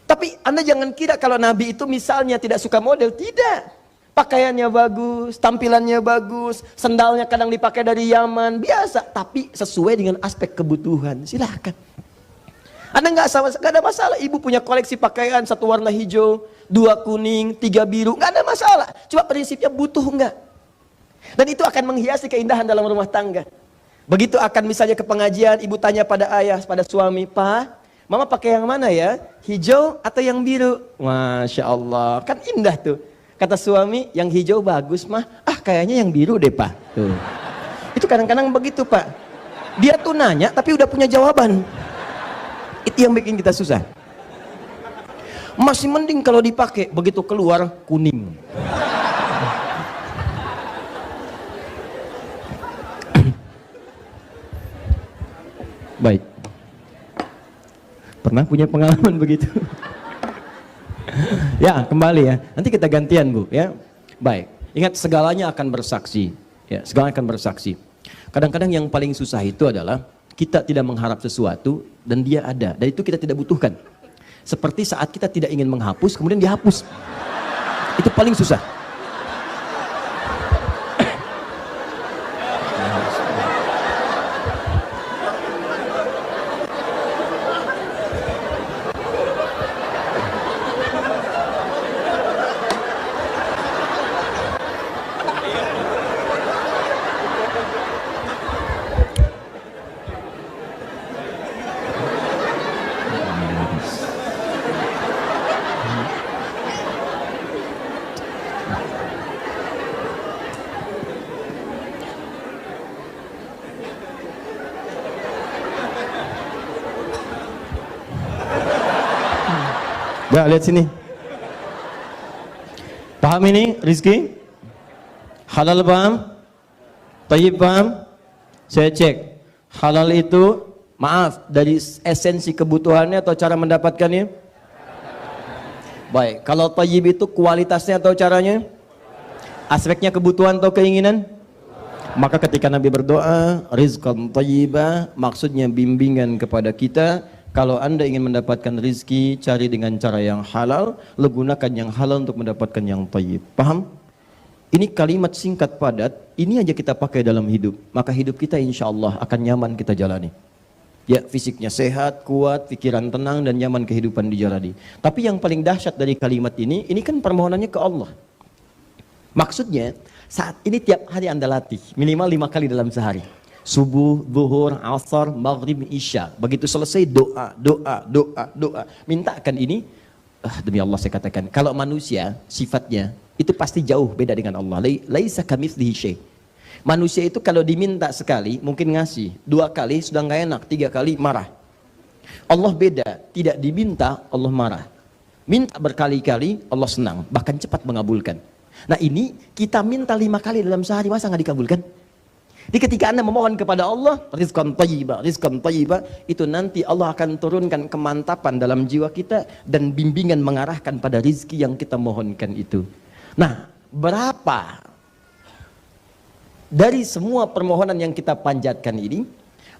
Tapi Anda jangan kira kalau Nabi itu misalnya tidak suka model, tidak. Pakaiannya bagus, tampilannya bagus, sendalnya kadang dipakai dari Yaman, biasa. Tapi sesuai dengan aspek kebutuhan, silahkan. Anda nggak ada masalah, ibu punya koleksi pakaian, 1 warna hijau, 2 kuning, 3 biru, nggak ada masalah. Cuma prinsipnya butuh nggak. Dan itu akan menghiasi keindahan dalam rumah tangga. Begitu akan misalnya ke pengajian, ibu tanya pada ayah, pada suami, Pak, Mama pakai yang mana ya? Hijau atau yang biru? Masya Allah, kan indah tuh. Kata suami, yang hijau bagus mah, kayaknya yang biru deh Pak. Tuh. Itu kadang-kadang begitu Pak. Dia tuh nanya, tapi udah punya jawaban. Itu yang bikin kita susah. Masih mending kalau dipakai, begitu keluar kuning. Baik. Pernah punya pengalaman begitu? Ya, kembali ya. Nanti kita gantian, Bu, ya. Baik. Ingat, segalanya akan bersaksi. Ya, segalanya akan bersaksi. Kadang-kadang yang paling susah itu adalah kita tidak mengharap sesuatu dan dia ada, dan itu kita tidak butuhkan. Seperti saat kita tidak ingin menghapus, kemudian dihapus. Itu paling susah. Ya, lihat sini. Paham ini rizki? Halal paham? Tayyib paham? Saya cek. Halal itu, maaf, dari esensi kebutuhannya atau cara mendapatkannya? Baik, kalau tayyib itu kualitasnya atau caranya? Aspeknya kebutuhan atau keinginan? Maka ketika Nabi berdoa, rizqan tayyiba, maksudnya bimbingan kepada kita. Kalau Anda ingin mendapatkan rizki, cari dengan cara yang halal, gunakan yang halal untuk mendapatkan yang tayyib. Paham? Ini kalimat singkat padat, ini aja kita pakai dalam hidup. Maka hidup kita insya Allah akan nyaman kita jalani. Ya, fisiknya sehat, kuat, pikiran tenang, dan nyaman kehidupan dijalani. Tapi yang paling dahsyat dari kalimat ini kan permohonannya ke Allah. Maksudnya, saat ini tiap hari Anda latih, minimal 5 kali dalam sehari. Subuh, zuhur, asar, maghrib, isya. Begitu selesai doa. Mintakan ini. Demi Allah saya katakan, kalau manusia sifatnya itu pasti jauh beda dengan Allah. Laisa kamitslihi syai'. Manusia itu kalau diminta sekali mungkin ngasih, 2 kali sudah nggak enak, 3 kali marah. Allah beda, tidak diminta Allah marah. Minta berkali-kali Allah senang, bahkan cepat mengabulkan. Nah ini kita minta 5 kali dalam sehari, masa nggak dikabulkan? Jadi ketika Anda memohon kepada Allah, rizqan tayyiba, itu nanti Allah akan turunkan kemantapan dalam jiwa kita dan bimbingan mengarahkan pada rizki yang kita mohonkan itu. Nah, berapa dari semua permohonan yang kita panjatkan ini,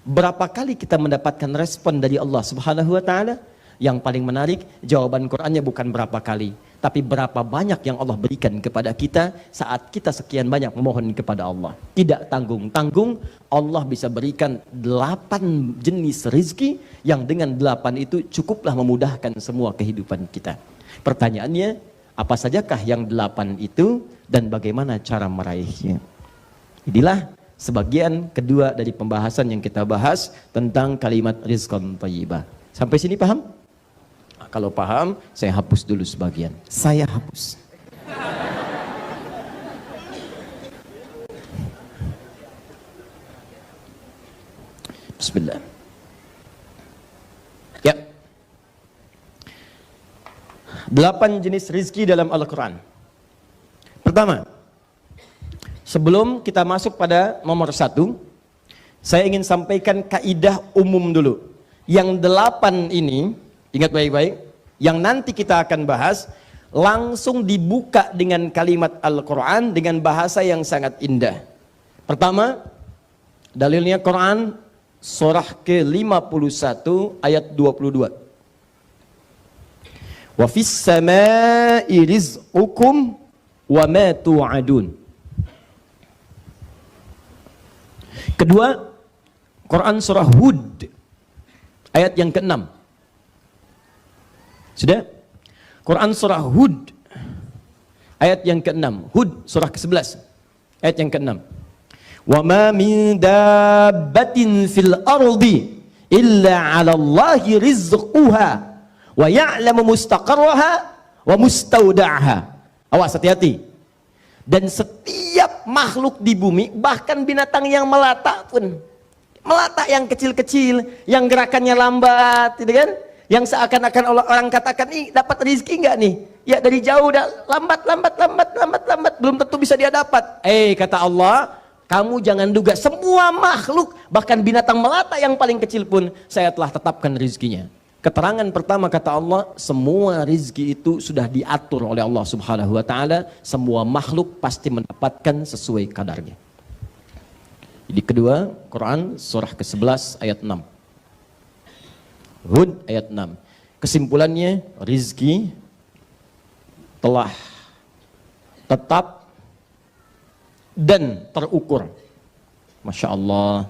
berapa kali kita mendapatkan respon dari Allah Subhanahu wa taala? Yang paling menarik, jawaban Qur'annya bukan berapa kali, tapi berapa banyak yang Allah berikan kepada kita saat kita sekian banyak memohon kepada Allah. Tidak tanggung-tanggung, Allah bisa berikan 8 jenis rizki yang dengan 8 itu cukuplah memudahkan semua kehidupan kita. Pertanyaannya, apa sajakah yang 8 itu dan bagaimana cara meraihnya? Inilah sebagian kedua dari pembahasan yang kita bahas tentang kalimat rizqan thayyibah. Sampai sini paham? Kalau paham, saya hapus dulu sebagian. Saya hapus. Bismillah. Ya. 8 jenis rizki dalam Al-Quran. Pertama, sebelum kita masuk pada nomor 1, saya ingin sampaikan kaidah umum dulu. Yang 8 ini, ingat baik-baik, yang nanti kita akan bahas, langsung dibuka dengan kalimat Al-Quran dengan bahasa yang sangat indah. Pertama, dalilnya Quran, surah ke-51 ayat 22. Wa fis samai rizqukum wa ma tu'adun. Kedua, Quran surah Hud ayat yang ke-6. Sudah? Quran surah Hud ayat yang ke-6. Hud surah ke-11 ayat yang ke-6. Wa ma min dabbatin fil ardi illa 'ala Allahi rizquha wa ya'lamu mustaqarraha wa mustauda'aha. Awas, hati-hati. Dan setiap makhluk di bumi, bahkan binatang yang melata pun, melata yang kecil-kecil, yang gerakannya lambat, gitu kan? Yang seakan-akan orang katakan, ih dapat rezeki enggak nih? Ya dari jauh udah lambat, belum tentu bisa dia dapat. Kata Allah, kamu jangan duga, semua makhluk, bahkan binatang melata yang paling kecil pun, saya telah tetapkan rezekinya. Keterangan pertama kata Allah, semua rezeki itu sudah diatur oleh Allah Subhanahu wa taala, semua makhluk pasti mendapatkan sesuai kadarnya. Jadi kedua, Quran surah ke-11 ayat 6. Hud ayat 6. Kesimpulannya, rizki telah tetap dan terukur. Masya Allah.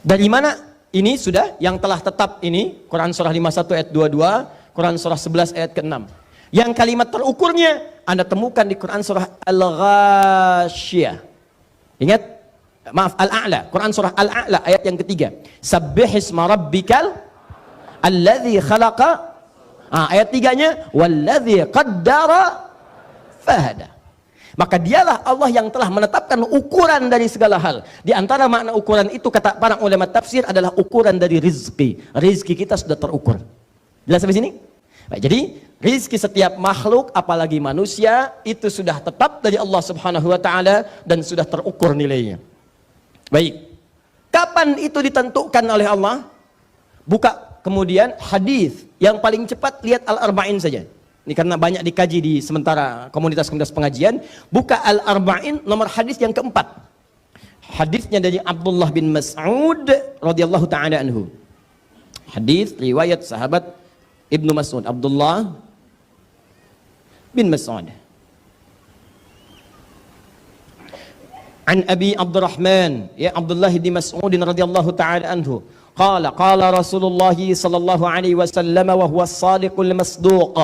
Dari mana ini sudah yang telah tetap ini? Quran surah 51 ayat 22, Quran surah 11 ayat ke-6. Yang kalimat terukurnya Anda temukan di Quran surah Al-Ghasyiyah. Ingat? Maaf, Al-A'la. Quran surah Al-A'la ayat yang ketiga. Sabbihisma rabbikal alladzi khalaqa. Ayat tiganya walladzi qaddara fahada. Maka dialah Allah yang telah menetapkan ukuran dari segala hal. Di antara makna ukuran itu kata para ulama tafsir adalah ukuran dari rizki. Rizki kita sudah terukur. Jelas sampai sini? Baik, jadi rizki setiap makhluk apalagi manusia itu sudah tetap dari Allah Subhanahu wa taala dan sudah terukur nilainya. Baik. Kapan itu ditentukan oleh Allah? Buka kemudian hadis yang paling cepat lihat Al-Arba'in saja. Ini karena banyak dikaji di sementara komunitas-komunitas pengajian. Buka Al-Arba'in nomor hadis yang keempat. Hadisnya dari Abdullah bin Mas'ud radhiyallahu taala anhu. Hadis riwayat sahabat Ibnu Mas'ud, Abdullah bin Mas'ud. An Abi Abdurrahman, ya Abdullah bin Mas'ud radhiyallahu taala anhu. Qala Rasulullah sallallahu alaihi wasallam wa huwa as-sadiqul masduq.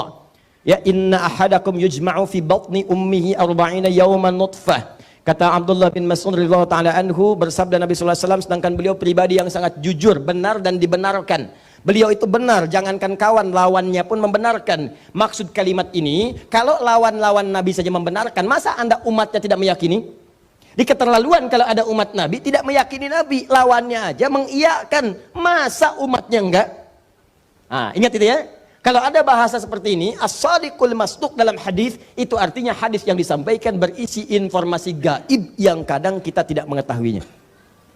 Ya inna ahadakum yujma'u fi batni ummihi 40 yawman nutfah. Kata Abdullah bin Mas'ud radhiyallahu taala anhu, bersabda Nabi sallallahu alaihi wasallam, sedangkan beliau pribadi yang sangat jujur, benar dan dibenarkan. Beliau itu benar, jangankan kawan, lawannya pun membenarkan. Maksud kalimat ini, kalau lawan-lawan Nabi saja membenarkan, masa Anda umatnya tidak meyakini? Di keterlaluan kalau ada umat Nabi tidak meyakini Nabi, lawannya aja mengiyakan, masa umatnya enggak? Ingat itu ya. Kalau ada bahasa seperti ini, as-sadiqul masduq dalam hadis, itu artinya hadis yang disampaikan berisi informasi gaib yang kadang kita tidak mengetahuinya.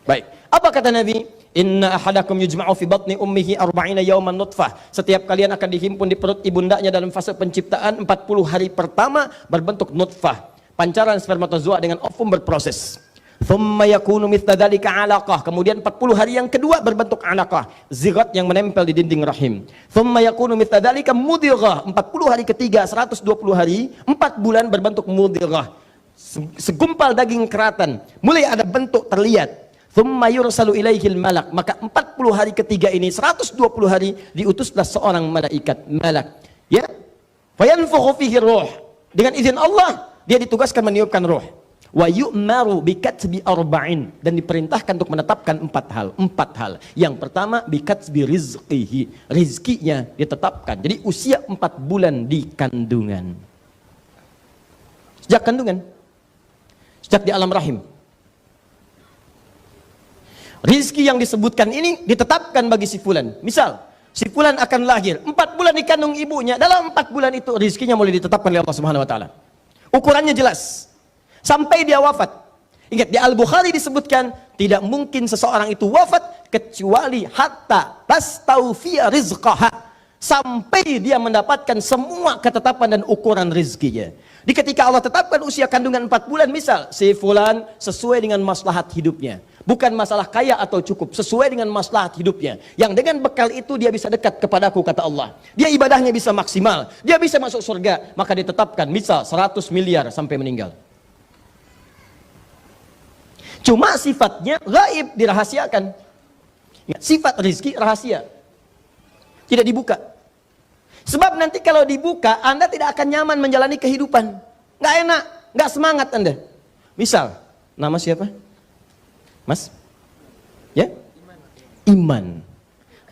Baik, apa kata Nabi? Inna ahadakum yujma'u fi batni ummihi 40 yawman nutfah. Setiap kalian akan dihimpun di perut ibundanya dalam fase penciptaan 40 hari pertama berbentuk nutfah. Pancaran spermatozoa dengan ovum berproses. Thumma yakunu mithla dzalika 'alaqah. Kemudian 40 hari yang kedua berbentuk 'alaqah, zigot yang menempel di dinding rahim. Thumma yakunu mithla dzalika mudghah. 40 hari ketiga 120 hari, 4 bulan berbentuk mudghah. Segumpal daging keratan, mulai ada bentuk terlihat. Thumma yursalu ilaihil malak. Maka 40 hari ketiga ini 120 hari diutuslah seorang malaikat, malak. Ya. Fayanfukhu fihi ruh. Dengan izin Allah dia ditugaskan meniupkan ruh. Wa yu'maru bikatsbi arba'in, dan diperintahkan untuk menetapkan 4 hal. Yang pertama bikatsbi rizqihi. Rizkinya ditetapkan. Jadi usia 4 bulan di kandungan. Sejak kandungan. Sejak di alam rahim. Rizki yang disebutkan ini ditetapkan bagi si fulan. Misal, si fulan akan lahir 4 bulan di kandung ibunya. Dalam 4 bulan itu rizkinya mulai ditetapkan oleh Allah Subhanahu wa taala. Ukurannya jelas. Sampai dia wafat. Ingat, di Al-Bukhari disebutkan tidak mungkin seseorang itu wafat kecuali hatta tastawfiya rizqaha, sampai dia mendapatkan semua ketetapan dan ukuran rizkinya. Di ketika Allah tetapkan usia kandungan 4 bulan, misal si fulan sesuai dengan maslahat hidupnya. Bukan masalah kaya atau cukup, sesuai dengan maslahat hidupnya. Yang dengan bekal itu dia bisa dekat kepadaku, kata Allah. Dia ibadahnya bisa maksimal, dia bisa masuk surga. Maka ditetapkan misal 100 miliar sampai meninggal. Cuma sifatnya gaib, dirahasiakan. Sifat rizki rahasia, tidak dibuka. Sebab nanti kalau dibuka, Anda tidak akan nyaman menjalani kehidupan. Nggak enak, nggak semangat Anda. Misal, nama siapa? Mas? Ya? Iman.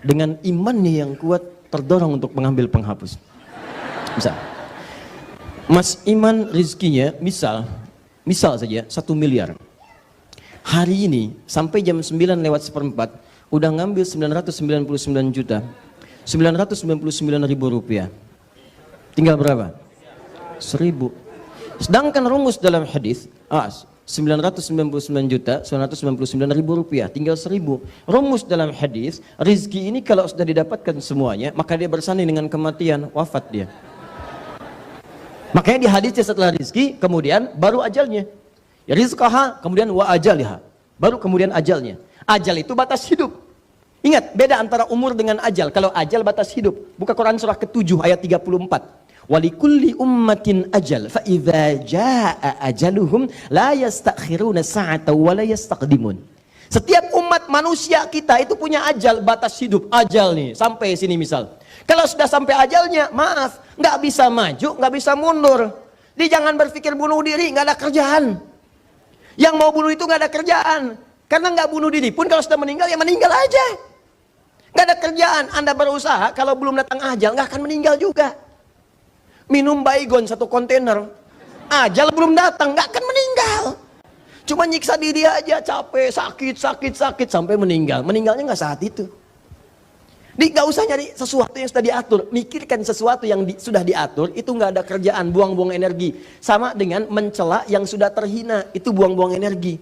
Dengan imannya yang kuat, terdorong untuk mengambil penghapus. Misal, Mas Iman rizkinya, misal saja 1 miliar. Hari ini, sampai jam 9 lewat 1/4, udah ngambil 999 juta. 999 ribu rupiah. Tinggal berapa? 1000. Sedangkan rumus dalam hadis, 999 juta 999 ribu rupiah, tinggal 1000. Rumus dalam hadis, rizki ini kalau sudah didapatkan semuanya, maka dia bersanding dengan kematian, wafat dia. Makanya di hadisnya setelah rizki, kemudian baru ajalnya. Ya rizqaha, kemudian wa ajaliha. Baru kemudian ajalnya. Ajal itu batas hidup. Ingat, beda antara umur dengan ajal. Kalau ajal batas hidup. Buka Quran surah ke-7 ayat 34. Walikulli ummatin ajal fa idza jaa ajaluhum la yastakhiruna sa'ata wa la yastaqdimun. Setiap umat manusia kita itu punya ajal, batas hidup. Ajal nih, sampai sini misal. Kalau sudah sampai ajalnya, maaf, nggak bisa maju, nggak bisa mundur. Jadi jangan berpikir bunuh diri, nggak ada kerjaan. Yang mau bunuh itu nggak ada kerjaan. Karena nggak bunuh diri pun kalau sudah meninggal, ya meninggal aja. Nggak ada kerjaan. Anda berusaha, kalau belum datang ajal, nggak akan meninggal juga. Minum baygon 1 kontainer, ajal belum datang, nggak akan meninggal. Cuma nyiksa diri aja, capek, sakit, sampai meninggal. Meninggalnya nggak saat itu. Jadi nggak usah nyari sesuatu yang sudah diatur. Mikirkan sesuatu yang sudah diatur, itu nggak ada kerjaan, buang-buang energi. Sama dengan mencela yang sudah terhina, itu buang-buang energi.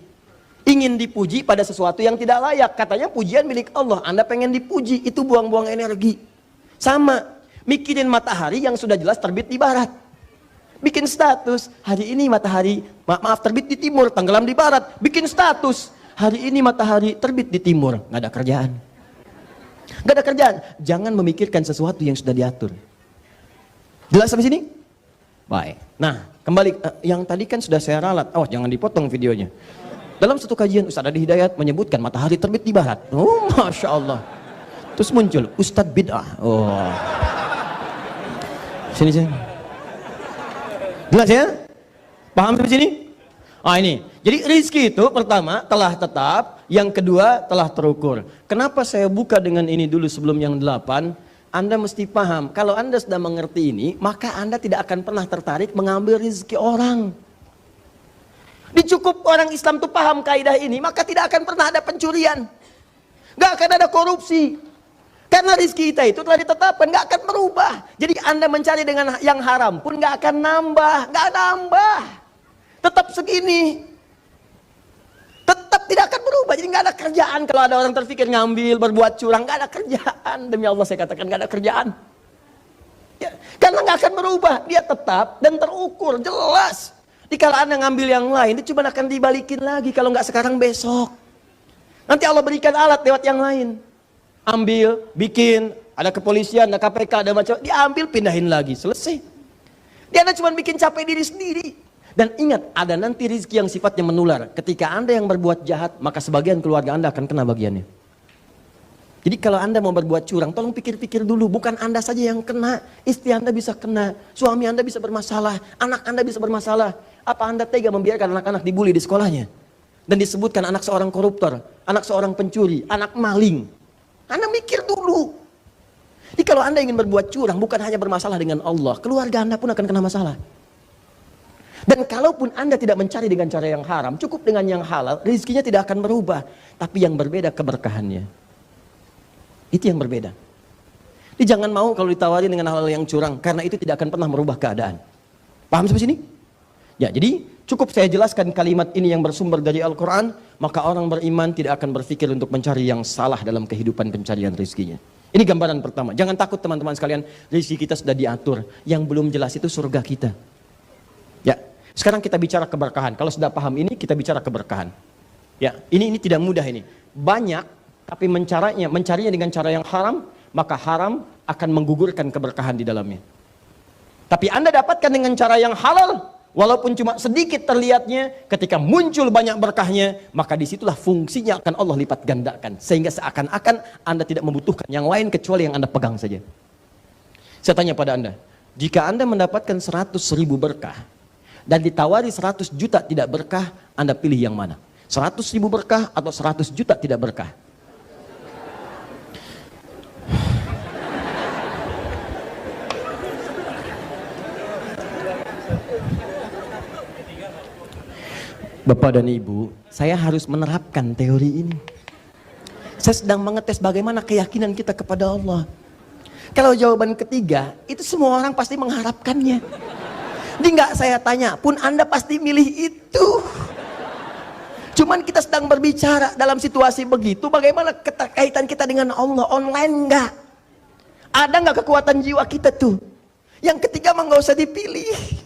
Ingin dipuji pada sesuatu yang tidak layak. Katanya pujian milik Allah, Anda pengen dipuji, itu buang-buang energi. Sama. Mikirin matahari yang sudah jelas terbit di barat. Bikin status, hari ini matahari, maaf terbit di timur, tenggelam di barat. Bikin status, hari ini matahari terbit di timur. Nggak ada kerjaan. Nggak ada kerjaan. Jangan memikirkan sesuatu yang sudah diatur. Jelas sampai sini? Baik. Nah, kembali, yang tadi kan sudah saya ralat. Oh, jangan dipotong videonya. Dalam satu kajian, Ustaz Adi Hidayat menyebutkan matahari terbit di barat. Oh, Masya Allah. Terus muncul, Ustadz Bid'ah. Oh. Sini. Jelas ya? Paham sampai sini? Ini. Jadi rizki itu pertama telah tetap, yang kedua telah terukur. Kenapa saya buka dengan ini dulu sebelum yang 8? Anda mesti paham, kalau Anda sudah mengerti ini, maka Anda tidak akan pernah tertarik mengambil rizki orang. Dicukup orang Islam itu paham kaidah ini, maka tidak akan pernah ada pencurian. Gak akan ada korupsi. Karena rizki kita itu telah ditetapkan, nggak akan berubah. Jadi Anda mencari dengan yang haram pun nggak akan nggak nambah. Tetap segini. Tetap tidak akan berubah. Jadi nggak ada kerjaan. Kalau ada orang terpikir ngambil, berbuat curang, nggak ada kerjaan. Demi Allah saya katakan nggak ada kerjaan. Ya, karena nggak akan berubah. Dia tetap dan terukur, jelas. Jadi kalau Anda ngambil yang lain, itu cuma akan dibalikin lagi. Kalau nggak sekarang besok. Nanti Allah berikan alat lewat yang lain. Ambil, bikin, ada kepolisian, ada KPK, ada macam, diambil, pindahin lagi, selesai. Dia cuma bikin capek diri sendiri. Dan ingat, ada nanti rizki yang sifatnya menular. Ketika Anda yang berbuat jahat, maka sebagian keluarga Anda akan kena bagiannya. Jadi kalau Anda mau berbuat curang, tolong pikir-pikir dulu. Bukan Anda saja yang kena, istri Anda bisa kena, suami Anda bisa bermasalah, anak Anda bisa bermasalah. Apa Anda tega membiarkan anak-anak dibully di sekolahnya? Dan disebutkan anak seorang koruptor, anak seorang pencuri, anak maling. Anda mikir dulu. Jadi kalau Anda ingin berbuat curang, bukan hanya bermasalah dengan Allah, keluarga Anda pun akan kena masalah. Dan kalaupun Anda tidak mencari dengan cara yang haram, cukup dengan yang halal, rezekinya tidak akan berubah. Tapi yang berbeda keberkahannya. Itu yang berbeda. Jadi jangan mau kalau ditawari dengan hal-hal yang curang, karena itu tidak akan pernah merubah keadaan. Paham sampai sini? Ya, jadi cukup saya jelaskan kalimat ini yang bersumber dari Al-Quran, maka orang beriman tidak akan berpikir untuk mencari yang salah dalam kehidupan pencarian rezekinya. Ini gambaran pertama. Jangan takut teman-teman sekalian, rezeki kita sudah diatur. Yang belum jelas itu surga kita. Ya, sekarang kita bicara keberkahan. Kalau sudah paham ini, kita bicara keberkahan. Ya, ini tidak mudah ini. Banyak, tapi mencarinya dengan cara yang haram, maka haram akan menggugurkan keberkahan di dalamnya. Tapi Anda dapatkan dengan cara yang halal, walaupun cuma sedikit terlihatnya, ketika muncul banyak berkahnya, maka disitulah fungsinya akan Allah lipat gandakan. Sehingga seakan-akan Anda tidak membutuhkan yang lain kecuali yang Anda pegang saja. Saya tanya pada Anda, jika Anda mendapatkan 100.000 berkah, dan ditawari 100 juta tidak berkah, Anda pilih yang mana? 100.000 berkah atau 100 juta tidak berkah? Bapak dan Ibu, saya harus menerapkan teori ini. Saya sedang mengetes bagaimana keyakinan kita kepada Allah. Kalau jawaban ketiga, itu semua orang pasti mengharapkannya. Jadi nggak saya tanya, pun Anda pasti milih itu. Cuman kita sedang berbicara dalam situasi begitu, bagaimana keterkaitan kita dengan Allah, online nggak? Ada nggak kekuatan jiwa kita tuh? Yang ketiga mah nggak usah dipilih.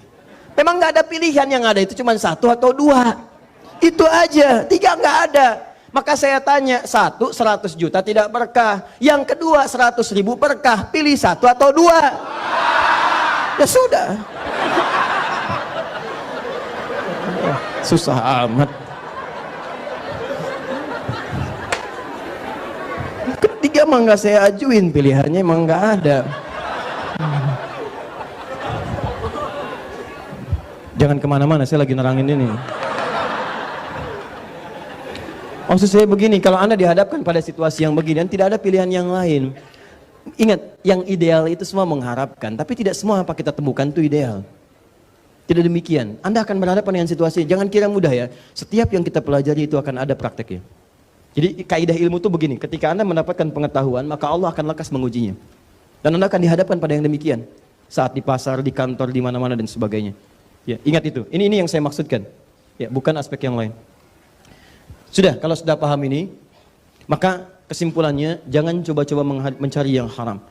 Memang nggak ada pilihan, yang ada itu cuma 1 atau 2. Itu aja, 3 nggak ada. Maka saya tanya, 1 100 juta tidak berkah, yang kedua 100.000 berkah, pilih 1 atau 2? Ya sudah. Susah amat. Ketiga mah nggak saya ajuin, pilihannya emang nggak ada. Jangan kemana-mana, saya lagi nerangin ini. Maksud saya begini, kalau Anda dihadapkan pada situasi yang begini dan tidak ada pilihan yang lain, ingat, yang ideal itu semua mengharapkan, tapi tidak semua apa kita temukan itu ideal. Tidak demikian. Anda akan berhadapan dengan situasi, jangan kira mudah ya. Setiap yang kita pelajari itu akan ada prakteknya. Jadi kaidah ilmu itu begini, ketika Anda mendapatkan pengetahuan, maka Allah akan lekas mengujinya. Dan Anda akan dihadapkan pada yang demikian. Saat di pasar, di kantor, di mana-mana dan sebagainya. Ya, ingat itu. Ini yang saya maksudkan. Ya, bukan aspek yang lain. Sudah, kalau sudah paham ini, maka kesimpulannya jangan coba-coba mencari yang haram.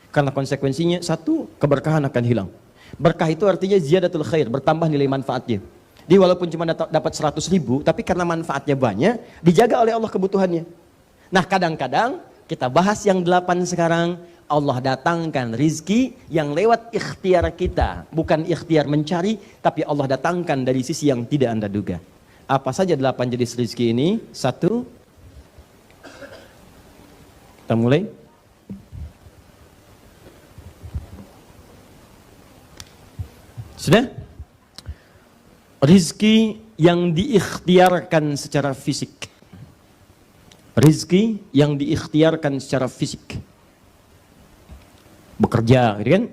Karena konsekuensinya, 1, keberkahan akan hilang. Berkah itu artinya ziyadatul khair, bertambah nilai manfaatnya. Jadi walaupun cuma dapat 100.000, tapi karena manfaatnya banyak, dijaga oleh Allah kebutuhannya. Nah, kadang-kadang kita bahas yang 8 sekarang, Allah datangkan rizki yang lewat ikhtiar kita. Bukan ikhtiar mencari, tapi Allah datangkan dari sisi yang tidak Anda duga. Apa saja 8 jenis rizki ini? 1, kita mulai. Sudah? Rizki yang diikhtiarkan secara fisik. Rizki yang diikhtiarkan secara fisik. Bekerja, gitu kan?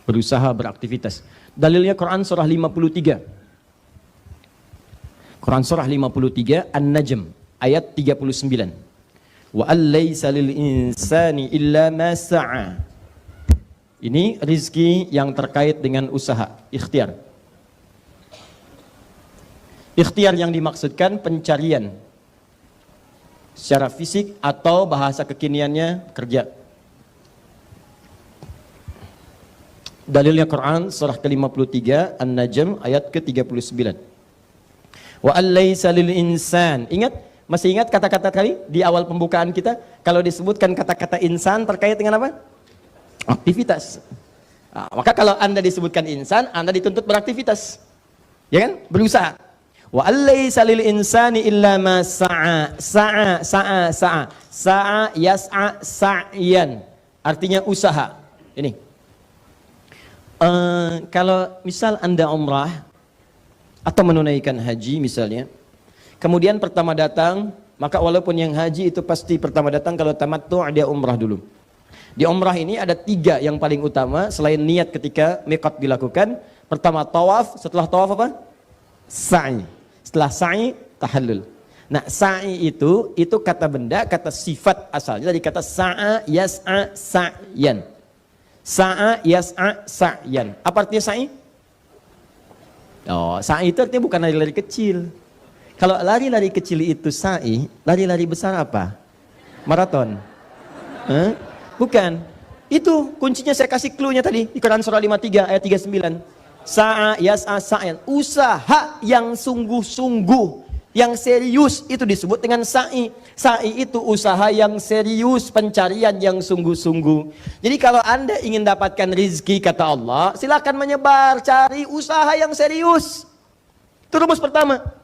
Berusaha, beraktivitas. Dalilnya Quran surah 53. Quran surah 53 An-Najm ayat 39. Wa allaysa lil insani illa ma sa'a. Ini rizki yang terkait dengan usaha, ikhtiar. Ikhtiar yang dimaksudkan pencarian secara fisik atau bahasa kekiniannya kerja. Dalilnya Quran surah ke-53 An-Najm ayat ke-39. Wa allaysa lil insan. Ingat, masih ingat kata-kata tadi di awal pembukaan kita? Kalau disebutkan kata-kata insan terkait dengan apa? Aktivitas. Nah, maka kalau Anda disebutkan insan, Anda dituntut beraktivitas. Ya kan? Berusaha. Wa allaysa lil insani illa ma sa'a. Sa'a, sa'a, sa'a. Sa'a yas'a sa'yan. Artinya usaha. Ini. Kalau misal Anda umrah atau menunaikan haji misalnya, kemudian pertama datang, maka walaupun yang haji itu pasti pertama datang, kalau tamattu dia umrah dulu. Di umrah ini ada 3 yang paling utama selain niat ketika miqat dilakukan. Pertama tawaf, setelah tawaf apa? Sa'i. Setelah sa'i tahallul. Nah, sa'i itu kata benda, kata sifat asalnya dari kata sa'a yas'a sa'yan. Sa'a yas'a sa'yan. Apa artinya sa'i? Oh, sa'i itu artinya bukan lari-lari kecil. Kalau lari-lari kecil itu sa'i, lari-lari besar apa? Maraton. Bukan. Itu kuncinya saya kasih clue-nya tadi di Quran surah 53 ayat 39. Sa'a yas'a sa'yan. Usaha yang sungguh-sungguh, yang serius itu disebut dengan sa'i. Sa'i itu usaha yang serius, pencarian yang sungguh-sungguh. Jadi kalau Anda ingin dapatkan rizki kata Allah, silakan menyebar, cari usaha yang serius. Itu rumus pertama.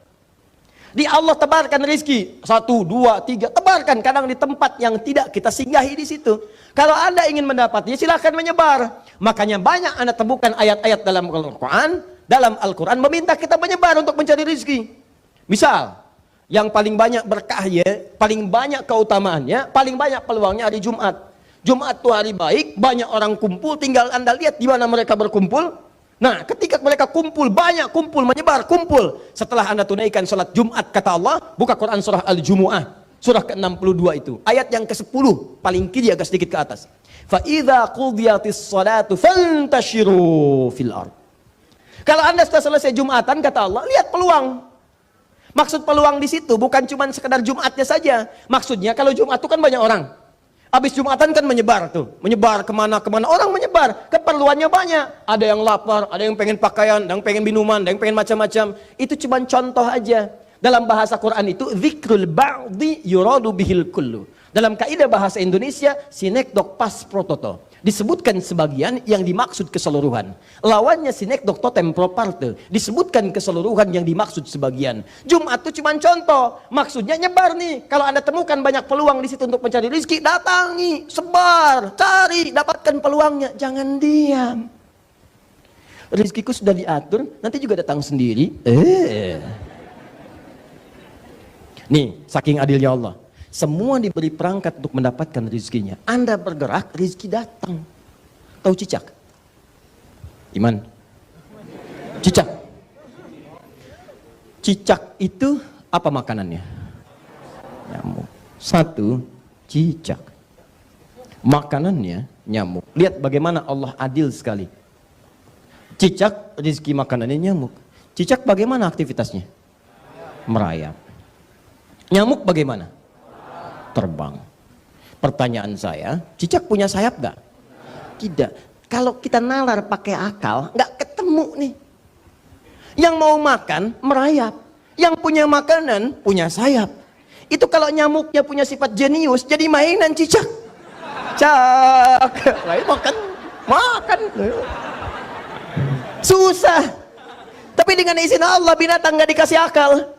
Di Allah tebarkan rizki 1, 2, 3, tebarkan. Kadang di tempat yang tidak kita singgahi di situ. Kalau Anda ingin mendapatnya, silakan menyebar. Makanya banyak Anda temukan ayat-ayat dalam Al-Quran meminta kita menyebar untuk mencari rizki. Misal, yang paling banyak berkahnya, paling banyak keutamaannya, paling banyak peluangnya hari Jumat. Jumat itu hari baik, banyak orang kumpul, tinggal Anda lihat di mana mereka berkumpul. Nah, ketika mereka kumpul, banyak kumpul, menyebar, kumpul. Setelah Anda tunaikan sholat Jumat, kata Allah, buka Quran surah Al-Jumu'ah, surah ke-62 itu. Ayat yang ke-10, paling kiri agak sedikit ke atas. فَإِذَا قُضِيَتِ الصَّلَاةُ فَانْتَشِرُوا فِي الْأَرْضِ. Kalau Anda sudah selesai Jumatan, kata Allah, lihat peluang. Maksud peluang di situ bukan cuma sekedar Jumatnya saja. Maksudnya kalau Jumat itu kan banyak orang. Habis Jumatan kan menyebar tuh, menyebar kemana-kemana, orang menyebar, keperluannya banyak. Ada yang lapar, ada yang pengen pakaian, ada yang pengen minuman, ada yang pengen macam-macam. Itu cuma contoh aja. Dalam bahasa Quran itu, dzikrul ba'di yuradu bihil kullu. Dalam kaidah bahasa Indonesia, sinekdok pas prototo. Disebutkan sebagian yang dimaksud keseluruhan. Lawannya sinekdok totem pro parte. Disebutkan keseluruhan yang dimaksud sebagian. Jumat itu cuma contoh. Maksudnya nyebar nih. Kalau Anda temukan banyak peluang di situ untuk mencari rezeki, datangi, sebar, cari, dapatkan peluangnya. Jangan diam. Rezekiku sudah diatur, nanti juga datang sendiri. Nih, saking adilnya Allah. Semua diberi perangkat untuk mendapatkan rezekinya. Anda bergerak, rezeki datang. Tahu cicak? Iman? Cicak. Cicak itu apa makanannya? Nyamuk. Satu, cicak. Makanannya nyamuk. Lihat bagaimana Allah adil sekali. Cicak, rezeki makanannya nyamuk. Cicak bagaimana aktivitasnya? Merayap. Nyamuk bagaimana? Terbang. Pertanyaan saya, cicak punya sayap gak? Tidak. Kalau kita nalar pakai akal, gak ketemu nih. Yang mau makan, merayap. Yang punya makanan, punya sayap. Itu kalau nyamuknya punya sifat jenius, jadi mainan cicak. Cak, makan. Susah. Tapi dengan izin Allah, binatang gak dikasih akal.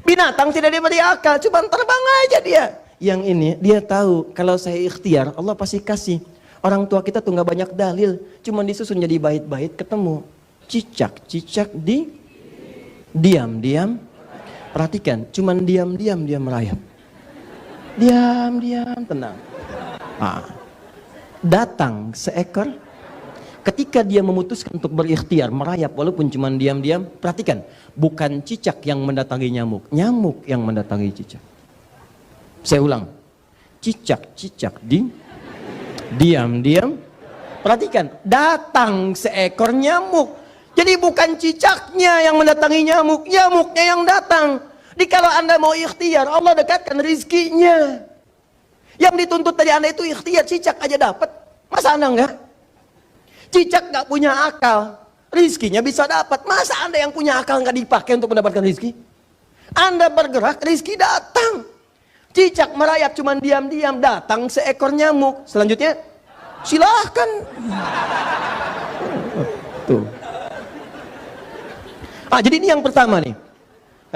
Binatang tidak diberi akal, cuma terbang aja dia. Yang ini dia tahu kalau saya ikhtiar Allah pasti kasih. Orang tua kita tuh nggak banyak dalil, cuma disusun jadi bait-bait ketemu. Cicak diam. Perhatikan, cuman diam dia merayap. Diam tenang. Datang seekor. Ketika dia memutuskan untuk berikhtiar merayap walaupun cuma diam, perhatikan, bukan cicak yang mendatangi nyamuk, nyamuk yang mendatangi cicak. Saya ulang, cicak diam. Perhatikan, datang seekor nyamuk. Jadi bukan cicaknya yang mendatangi nyamuk, nyamuknya yang datang. Jadi kalau Anda mau ikhtiar, Allah dekatkan rizkinya. Yang dituntut dari Anda itu ikhtiar, cicak aja dapat. Masa Anda enggak? Cicak enggak punya akal, rizkinya bisa dapat. Masa Anda yang punya akal enggak dipakai untuk mendapatkan rizki? Anda bergerak, rizki datang. Cicak merayap cuman diam-diam, datang seekor nyamuk. Selanjutnya, silahkan. Tuh. Jadi ini yang pertama nih.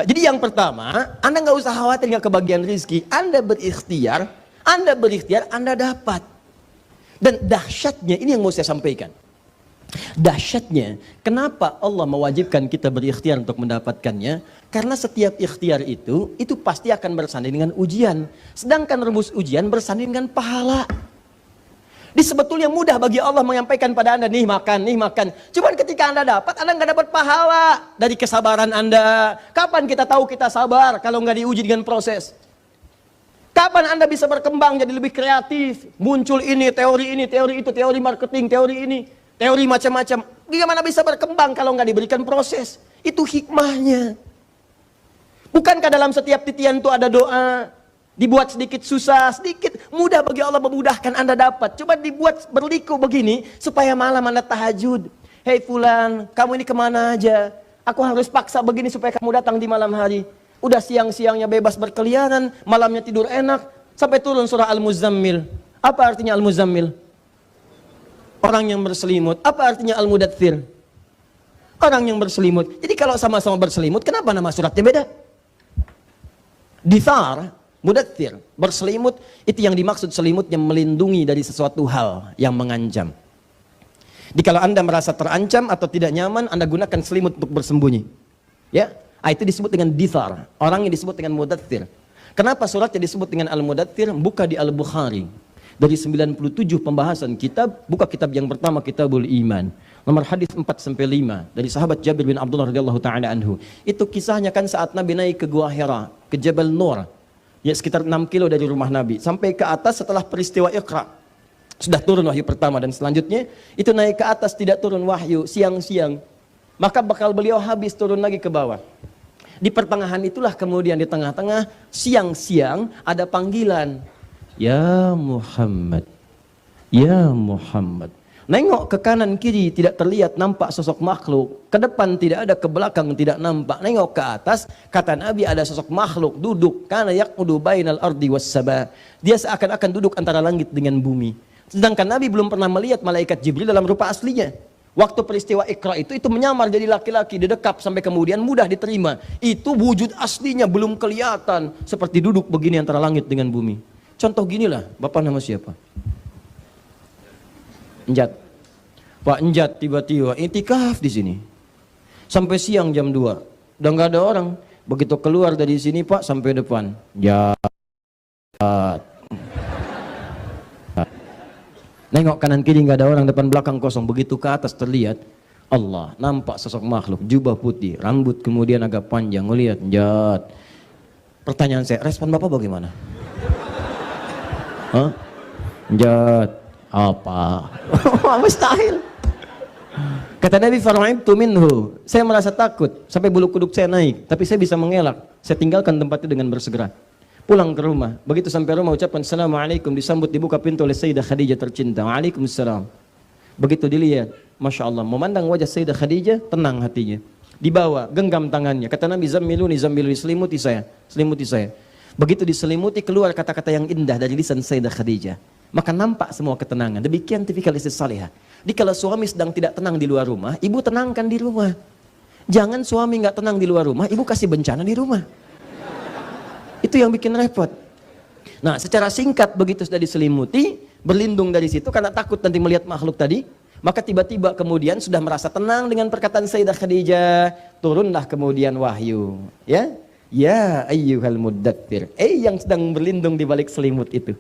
Jadi yang pertama, Anda nggak usah khawatir nggak kebagian rezeki. Anda berikhtiar, Anda dapat. Dan dahsyatnya, ini yang mau saya sampaikan. Dahsyatnya, kenapa Allah mewajibkan kita berikhtiar untuk mendapatkannya? Karena setiap ikhtiar itu pasti akan bersanding dengan ujian. Sedangkan rumus ujian bersanding dengan pahala. Sebetulnya mudah bagi Allah menyampaikan pada Anda, nih makan. Cuman ketika Anda dapat, Anda nggak dapat pahala dari kesabaran Anda. Kapan kita tahu kita sabar kalau nggak diuji dengan proses? Kapan Anda bisa berkembang jadi lebih kreatif? Muncul ini, teori itu, teori marketing, teori ini. Teori macam-macam. Bagaimana bisa berkembang kalau nggak diberikan proses? Itu hikmahnya. Bukankah dalam setiap titian itu ada doa? Dibuat sedikit susah, sedikit mudah bagi Allah memudahkan Anda dapat. Coba dibuat berliku begini supaya malam Anda tahajud. Hei fulan, kamu ini kemana aja? Aku harus paksa begini supaya kamu datang di malam hari. Udah siang-siangnya bebas berkeliaran, malamnya tidur enak, sampai turun surah Al-Muzammil. Apa artinya Al-Muzammil? Orang yang berselimut. Apa artinya Al-Mudaththir? Orang yang berselimut. Jadi kalau sama-sama berselimut, kenapa nama suratnya beda? Dithar, Mudaththir, berselimut, itu yang dimaksud selimut yang melindungi dari sesuatu hal yang mengancam. Jadi kalau Anda merasa terancam atau tidak nyaman, Anda gunakan selimut untuk bersembunyi. Ya, itu disebut dengan dithar. Orang yang disebut dengan Mudaththir. Kenapa suratnya disebut dengan Al-Mudaththir? Buka di Al-Bukhari. Dari 97 pembahasan kitab, buka kitab yang pertama, Kitabul Iman. Nomor hadis 4-5 dari sahabat Jabir bin Abdullah radhiyallahu taala anhu. Itu kisahnya kan saat Nabi naik ke Gua Hira, ke Jabal Nur. Ya sekitar 6 kilo dari rumah Nabi, sampai ke atas setelah peristiwa Iqra. Sudah turun wahyu pertama dan selanjutnya itu naik ke atas tidak turun wahyu siang-siang. Maka bakal beliau habis turun lagi ke bawah. Di pertengahan itulah kemudian di tengah-tengah siang-siang ada panggilan. Ya Muhammad, ya Muhammad. Nengok ke kanan kiri tidak terlihat nampak sosok makhluk. Ke depan tidak ada, ke belakang tidak nampak. Nengok ke atas, kata Nabi ada sosok makhluk duduk. Kana yaqudu bainal ardi was sama. Dia seakan-akan duduk antara langit dengan bumi. Sedangkan Nabi belum pernah melihat malaikat Jibril dalam rupa aslinya. Waktu peristiwa Iqra itu menyamar jadi laki-laki, didekap sampai kemudian mudah diterima. Itu wujud aslinya belum kelihatan. Seperti duduk begini antara langit dengan bumi. Contoh ginilah, Bapak nama siapa? Enjat. Pak Enjat tiba-tiba itikaf di sini. Sampai siang jam 2. Udah nggak ada orang. Begitu keluar dari sini Pak sampai depan. Jat. Nengok kanan kiri nggak ada orang, depan belakang kosong. Begitu ke atas terlihat Allah, nampak sosok makhluk, jubah putih, rambut kemudian agak panjang. Ngelihat, Jat. Pertanyaan saya, respon Bapak bagaimana? Hah? Jat. Apa? Mustahil. Kata Nabi fara'ibtu minhu, saya merasa takut sampai bulu kuduk saya naik, tapi saya bisa mengelak. Saya tinggalkan tempat itu dengan bersegera. Pulang ke rumah, begitu sampai rumah ucapkan assalamualaikum, disambut dibuka pintu oleh Sayyidah Khadijah tercinta. Waalaikumsalam. Begitu dilihat, Masya Allah, memandang wajah Sayyidah Khadijah, tenang hatinya. Dibawa, genggam tangannya. Kata Nabi, zammiluni, selimuti saya, selimuti saya. Begitu diselimuti, keluar kata-kata yang indah dari lisan Sayyidah Khadijah. Maka nampak semua ketenangan. Demikian tipikal istri salihah. Jadi kalau suami sedang tidak tenang di luar rumah, ibu tenangkan di rumah. Jangan suami nggak tenang di luar rumah, ibu kasih bencana di rumah. Itu yang bikin repot. Nah, secara singkat begitu sudah diselimuti, berlindung dari situ karena takut nanti melihat makhluk tadi, maka tiba-tiba kemudian sudah merasa tenang dengan perkataan Sayyidah Khadijah, turunlah kemudian wahyu. Ya ayyuhal muddatsir. Yang sedang berlindung di balik selimut itu.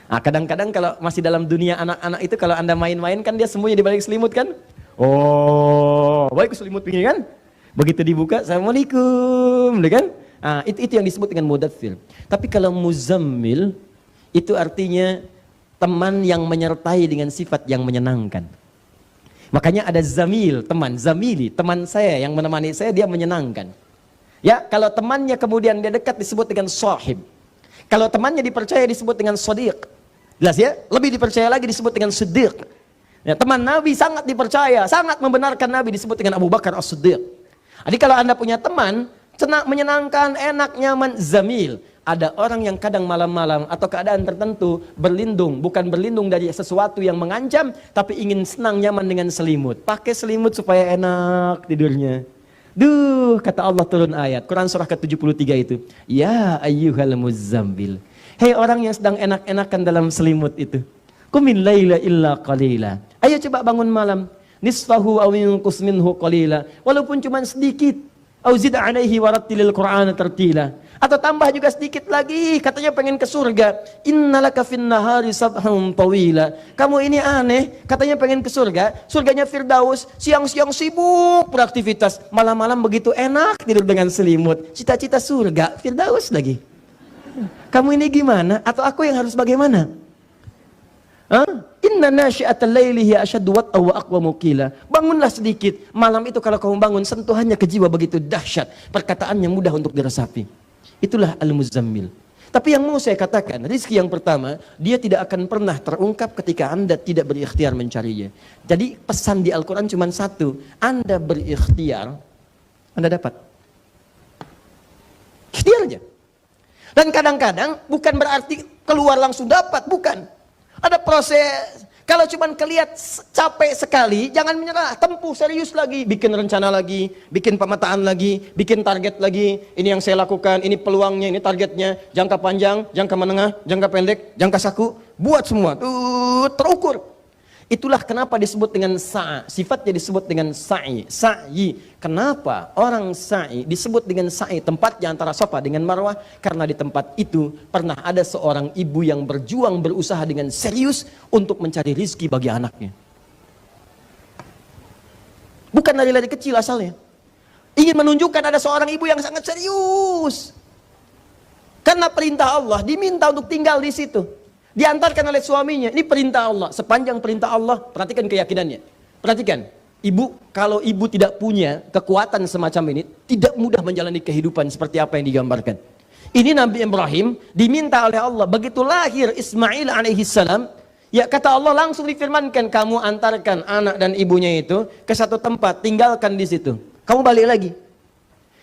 Nah, kadang-kadang kalau masih dalam dunia anak-anak itu, kalau Anda main-main kan dia semuanya di balik selimut kan? Oh, balik selimut begini kan? Begitu dibuka, assalamualaikum, kan? Nah, itu yang disebut dengan mudaththir. Tapi kalau muzammil, itu artinya teman yang menyertai dengan sifat yang menyenangkan. Makanya ada zamil, teman, zamili, teman saya yang menemani saya, dia menyenangkan. Ya, kalau temannya kemudian dia dekat disebut dengan sahib. Kalau temannya dipercaya disebut dengan shadiq. Jelas ya? Lebih dipercaya lagi disebut dengan siddiq. Ya, teman Nabi sangat dipercaya, sangat membenarkan Nabi disebut dengan Abu Bakar as-Siddiq. Jadi kalau Anda punya teman, menyenangkan, enak, nyaman, zamil. Ada orang yang kadang malam-malam atau keadaan tertentu berlindung, bukan berlindung dari sesuatu yang mengancam, tapi ingin senang nyaman dengan selimut. Pakai selimut supaya enak tidurnya. Duh, kata Allah turun ayat, Quran surah ke-73 itu. Ya ayyuhal muzammil. Hei orang yang sedang enak-enakan dalam selimut itu. Qumil laila illa qalila. Ayo coba bangun malam. Nisfahu aw yunqus minhu qalila. Walaupun cuma sedikit. Au zid alaihi warattilil Qur'ana tartila. Atau tambah juga sedikit lagi, katanya pengen ke surga. Innalaka fin nahari sabhan tawila. Kamu ini aneh, katanya pengen ke surga. Surganya Firdaus, siang-siang sibuk beraktivitas, malam-malam begitu enak tidur dengan selimut. Cita-cita surga Firdaus lagi. Kamu ini gimana? Atau aku yang harus bagaimana? Inna nasyi'atal laili hiya asyaddu wat'a wa aqwamu qila. Bangunlah sedikit. Malam itu kalau kamu bangun, sentuhannya ke jiwa begitu dahsyat. Perkataannya mudah untuk diresapi. Itulah al-muzammil. Tapi yang mau saya katakan, rizki yang pertama, dia tidak akan pernah terungkap ketika Anda tidak berikhtiar mencarinya. Jadi pesan di Al-Quran cuma satu. Anda berikhtiar, Anda dapat. Ikhtiar aja. Dan kadang-kadang bukan berarti keluar langsung dapat, bukan. Ada proses. Kalau cuma kelihat capek sekali, jangan menyerah, tempuh serius lagi, bikin rencana lagi, bikin pemetaan lagi, bikin target lagi. Ini yang saya lakukan, ini peluangnya, ini targetnya, jangka panjang, jangka menengah, jangka pendek, jangka saku, buat semua, terukur. Itulah kenapa disebut dengan sa'a, sifatnya disebut dengan sa'i. Kenapa orang sa'i disebut dengan sa'i, tempatnya antara Safa dengan Marwah? Karena di tempat itu pernah ada seorang ibu yang berjuang, berusaha dengan serius untuk mencari rizki bagi anaknya. Bukan dari kecil asalnya. Ingin menunjukkan ada seorang ibu yang sangat serius. Karena perintah Allah, diminta untuk tinggal di situ. Diantarkan oleh suaminya, ini perintah Allah. Sepanjang perintah Allah, perhatikan keyakinannya. Perhatikan, ibu, kalau ibu tidak punya kekuatan semacam ini, tidak mudah menjalani kehidupan seperti apa yang digambarkan. Ini Nabi Ibrahim diminta oleh Allah, begitu lahir Ismail alaihi salam, ya kata Allah langsung difirmankan, kamu antarkan anak dan ibunya itu ke satu tempat, tinggalkan di situ. Kamu balik lagi.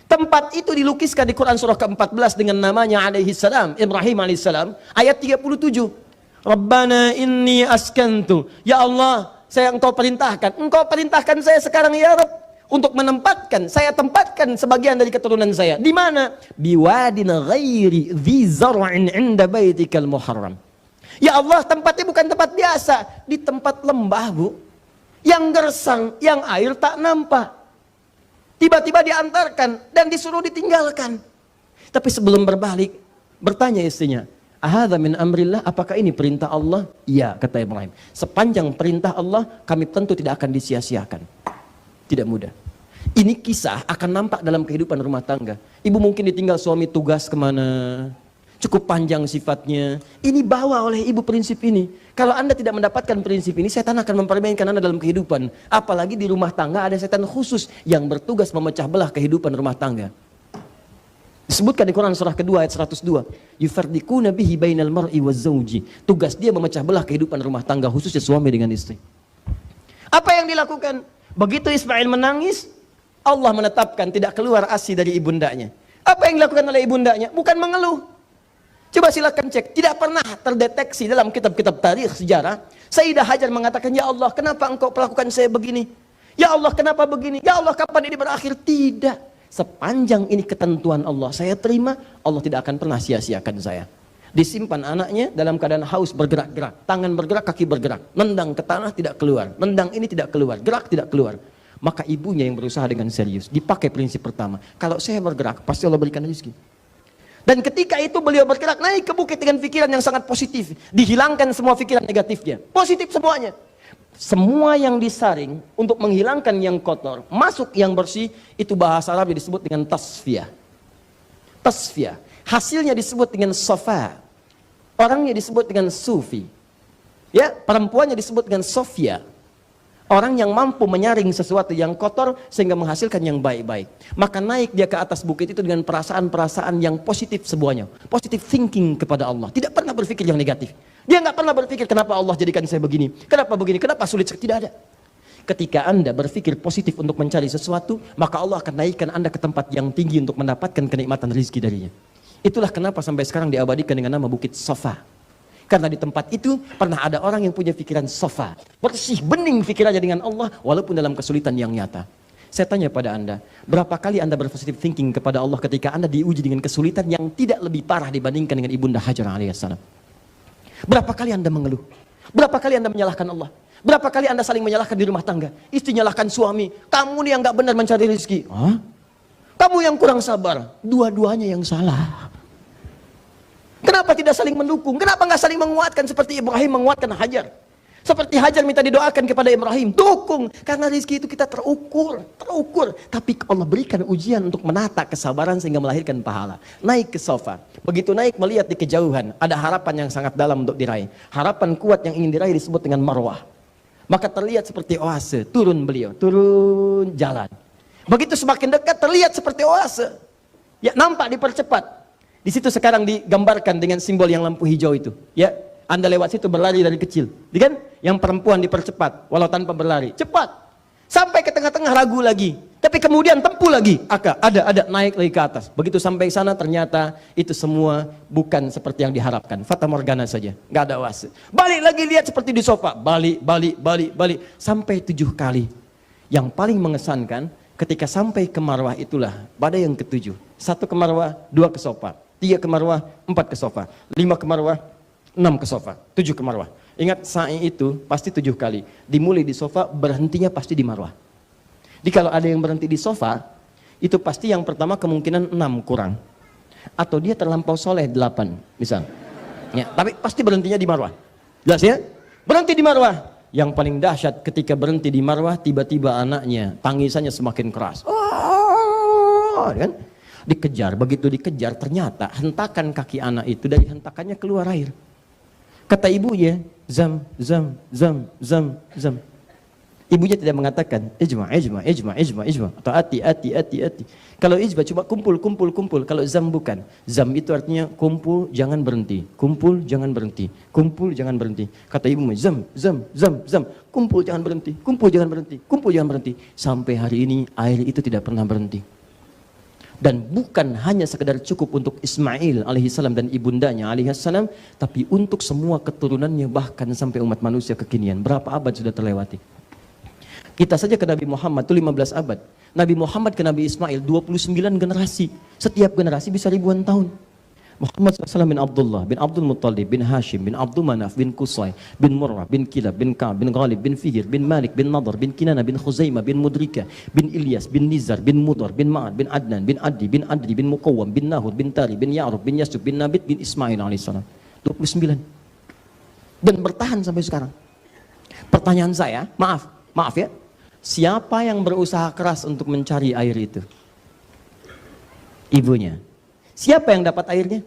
Tempat itu dilukiskan di Quran surah ke-14 dengan namanya alaihi salam, Ibrahim alaihi salam, ayat 37. Rabbana inni askantu. Ya Allah, engkau perintahkan saya sekarang ya Rabb, untuk menempatkan, saya tempatkan sebagian dari keturunan saya. Di mana? Biwadin ghairi dzi zar'in 'inda baitikal muharram. Ya Allah, tempatnya bukan tempat biasa, di tempat lembah, Bu. Yang gersang, yang air tak nampak. Tiba-tiba diantarkan dan disuruh ditinggalkan. Tapi sebelum berbalik, bertanya istrinya, "Ahadza min amrillah?" Apakah ini perintah Allah? Iya, kata Ibrahim. Sepanjang perintah Allah, kami tentu tidak akan disia-siakan. Tidak mudah. Ini kisah akan nampak dalam kehidupan rumah tangga. Ibu mungkin ditinggal suami tugas kemana, cukup panjang sifatnya. Ini bawa oleh ibu prinsip ini. Kalau Anda tidak mendapatkan prinsip ini, setan akan mempermainkan Anda dalam kehidupan. Apalagi di rumah tangga ada setan khusus yang bertugas memecah belah kehidupan rumah tangga. Disebutkan di Quran surah kedua ayat 102. Yufarriquna bihi bainal mar'i wazzauji. Tugas dia memecah belah kehidupan rumah tangga, khususnya suami dengan istri. Apa yang dilakukan? Begitu Ismail menangis, Allah menetapkan tidak keluar ASI dari ibundanya. Apa yang dilakukan oleh ibundanya? Bukan mengeluh. Coba silakan cek, tidak pernah terdeteksi dalam kitab-kitab tarikh sejarah Sayyidah Hajar mengatakan, ya Allah, kenapa engkau perlakukan saya begini? Ya Allah, kenapa begini? Ya Allah, kapan ini berakhir? Tidak. Sepanjang ini ketentuan Allah, saya terima. Allah tidak akan pernah sia-siakan saya. Disimpan anaknya dalam keadaan haus, bergerak-gerak, tangan bergerak, kaki bergerak, nendang ke tanah tidak keluar, nendang ini tidak keluar, gerak tidak keluar. Maka ibunya yang berusaha dengan serius, dipakai prinsip pertama, kalau saya bergerak pasti Allah berikan rezeki. Dan ketika itu beliau bergerak naik ke bukit dengan pikiran yang sangat positif, dihilangkan semua pikiran negatifnya, positif semuanya. Semua yang disaring untuk menghilangkan yang kotor, masuk yang bersih, itu bahasa Arab disebut dengan tasfiyah. Tasfiyah, hasilnya disebut dengan sofa, orangnya disebut dengan sufi, ya, perempuannya disebut dengan sofia. Orang yang mampu menyaring sesuatu yang kotor sehingga menghasilkan yang baik-baik. Maka naik dia ke atas bukit itu dengan perasaan-perasaan yang positif semuanya. Positive thinking kepada Allah. Tidak pernah berpikir yang negatif. Dia nggak pernah berpikir kenapa Allah jadikan saya begini. Kenapa begini, kenapa sulit. Tidak ada. Ketika Anda berpikir positif untuk mencari sesuatu, maka Allah akan naikkan Anda ke tempat yang tinggi untuk mendapatkan kenikmatan rezeki darinya. Itulah kenapa sampai sekarang diabadikan dengan nama Bukit Sofa. Karena di tempat itu pernah ada orang yang punya pikiran sofa, bersih, bening pikirannya dengan Allah, walaupun dalam kesulitan yang nyata. Saya tanya pada Anda, berapa kali Anda berpositif thinking kepada Allah ketika Anda diuji dengan kesulitan yang tidak lebih parah dibandingkan dengan Ibunda Hajar alaihissalam? Berapa kali Anda mengeluh? Berapa kali Anda menyalahkan Allah? Berapa kali Anda saling menyalahkan di rumah tangga? Istri nyalahkan suami, kamu nih yang gak benar mencari rezeki. Hah? Kamu yang kurang sabar, dua-duanya yang salah. Kenapa tidak saling mendukung? Kenapa nggak saling menguatkan seperti Ibrahim menguatkan Hajar? Seperti Hajar minta didoakan kepada Ibrahim, dukung. Karena rezeki itu kita terukur. Tapi Allah berikan ujian untuk menata kesabaran sehingga melahirkan pahala. Naik ke sofa. Begitu naik melihat di kejauhan, ada harapan yang sangat dalam untuk diraih. Harapan kuat yang ingin diraih disebut dengan marwah. Maka terlihat seperti oase, turun beliau, turun jalan. Begitu semakin dekat terlihat seperti oase. Ya, nampak dipercepat. Di situ sekarang digambarkan dengan simbol yang lampu hijau itu. Ya, Anda lewat situ berlari dari kecil. Kan? Yang perempuan dipercepat, walau tanpa berlari. Cepat. Sampai ke tengah-tengah ragu lagi. Tapi kemudian tempuh lagi. Ada naik lagi ke atas. Begitu sampai sana ternyata itu semua bukan seperti yang diharapkan. Fata morgana saja. Nggak ada oase. Balik lagi lihat seperti di sofa. Balik. Sampai 7 kali. Yang paling mengesankan ketika sampai ke marwah itulah pada yang ke-7. 1 ke marwah, 2 ke sofa. 3 ke marwah, 4 ke sofa. 5 ke marwah, 6 ke sofa. 7 ke marwah. Ingat sa'i itu pasti 7 kali. Dimulai di sofa, berhentinya pasti di marwah. Jadi kalau ada yang berhenti di sofa, itu pasti yang pertama kemungkinan 6 kurang. Atau dia terlampau soleh 8 misal. Ya, tapi pasti berhentinya di marwah. Jelas ya? Berhenti di marwah. Yang paling dahsyat ketika berhenti di marwah, tiba-tiba anaknya tangisannya semakin keras. Kan? Dikejar, begitu dikejar ternyata hentakan kaki anak itu dari hentakannya keluar air. Kata ibunya, zam. Ibunya tidak mengatakan ijma, ijma, ijma, ijma, ijma atau ati, ati, ati, ati. Kalau ijma cuma kumpul, kumpul, kumpul. Kalau zam bukan. Zam itu artinya kumpul, jangan berhenti. Kumpul, jangan berhenti. Kumpul, jangan berhenti. Kata ibunya zam, zam, zam, zam. Kumpul, jangan berhenti. Kumpul, jangan berhenti. Kumpul, jangan berhenti. Sampai hari ini air itu tidak pernah berhenti. Dan bukan hanya sekedar cukup untuk Ismail alaihissalam dan ibundanya alaihissalam, tapi untuk semua keturunannya bahkan sampai umat manusia kekinian. Berapa abad sudah terlewati? Kita saja ke Nabi Muhammad itu 15 abad. Nabi Muhammad ke Nabi Ismail 29 generasi. Setiap generasi bisa ribuan tahun. Muhammad SAW bin Abdullah, bin Abdul Muttalib, bin Hashim, bin Abdul Manaf, bin Qusay, bin Murrah, bin Kilab, bin Ka'ab, bin Ghalib, bin Fihir, bin Malik, bin Nadar, bin Kinana, bin Khuzaimah, bin Mudrika, bin Ilyas, bin Nizar, bin Mudar, bin Ma'ad, bin Adnan, bin Addi, bin Adri, bin Muqawwam, bin Nahud, bin Tari, bin Ya'rub, bin Yasub, bin Nabit, bin Ismail alaihissalam. 29. Dan bertahan sampai sekarang. Pertanyaan saya, maaf ya. Siapa yang berusaha keras untuk mencari air itu? Ibunya. Siapa yang dapat airnya?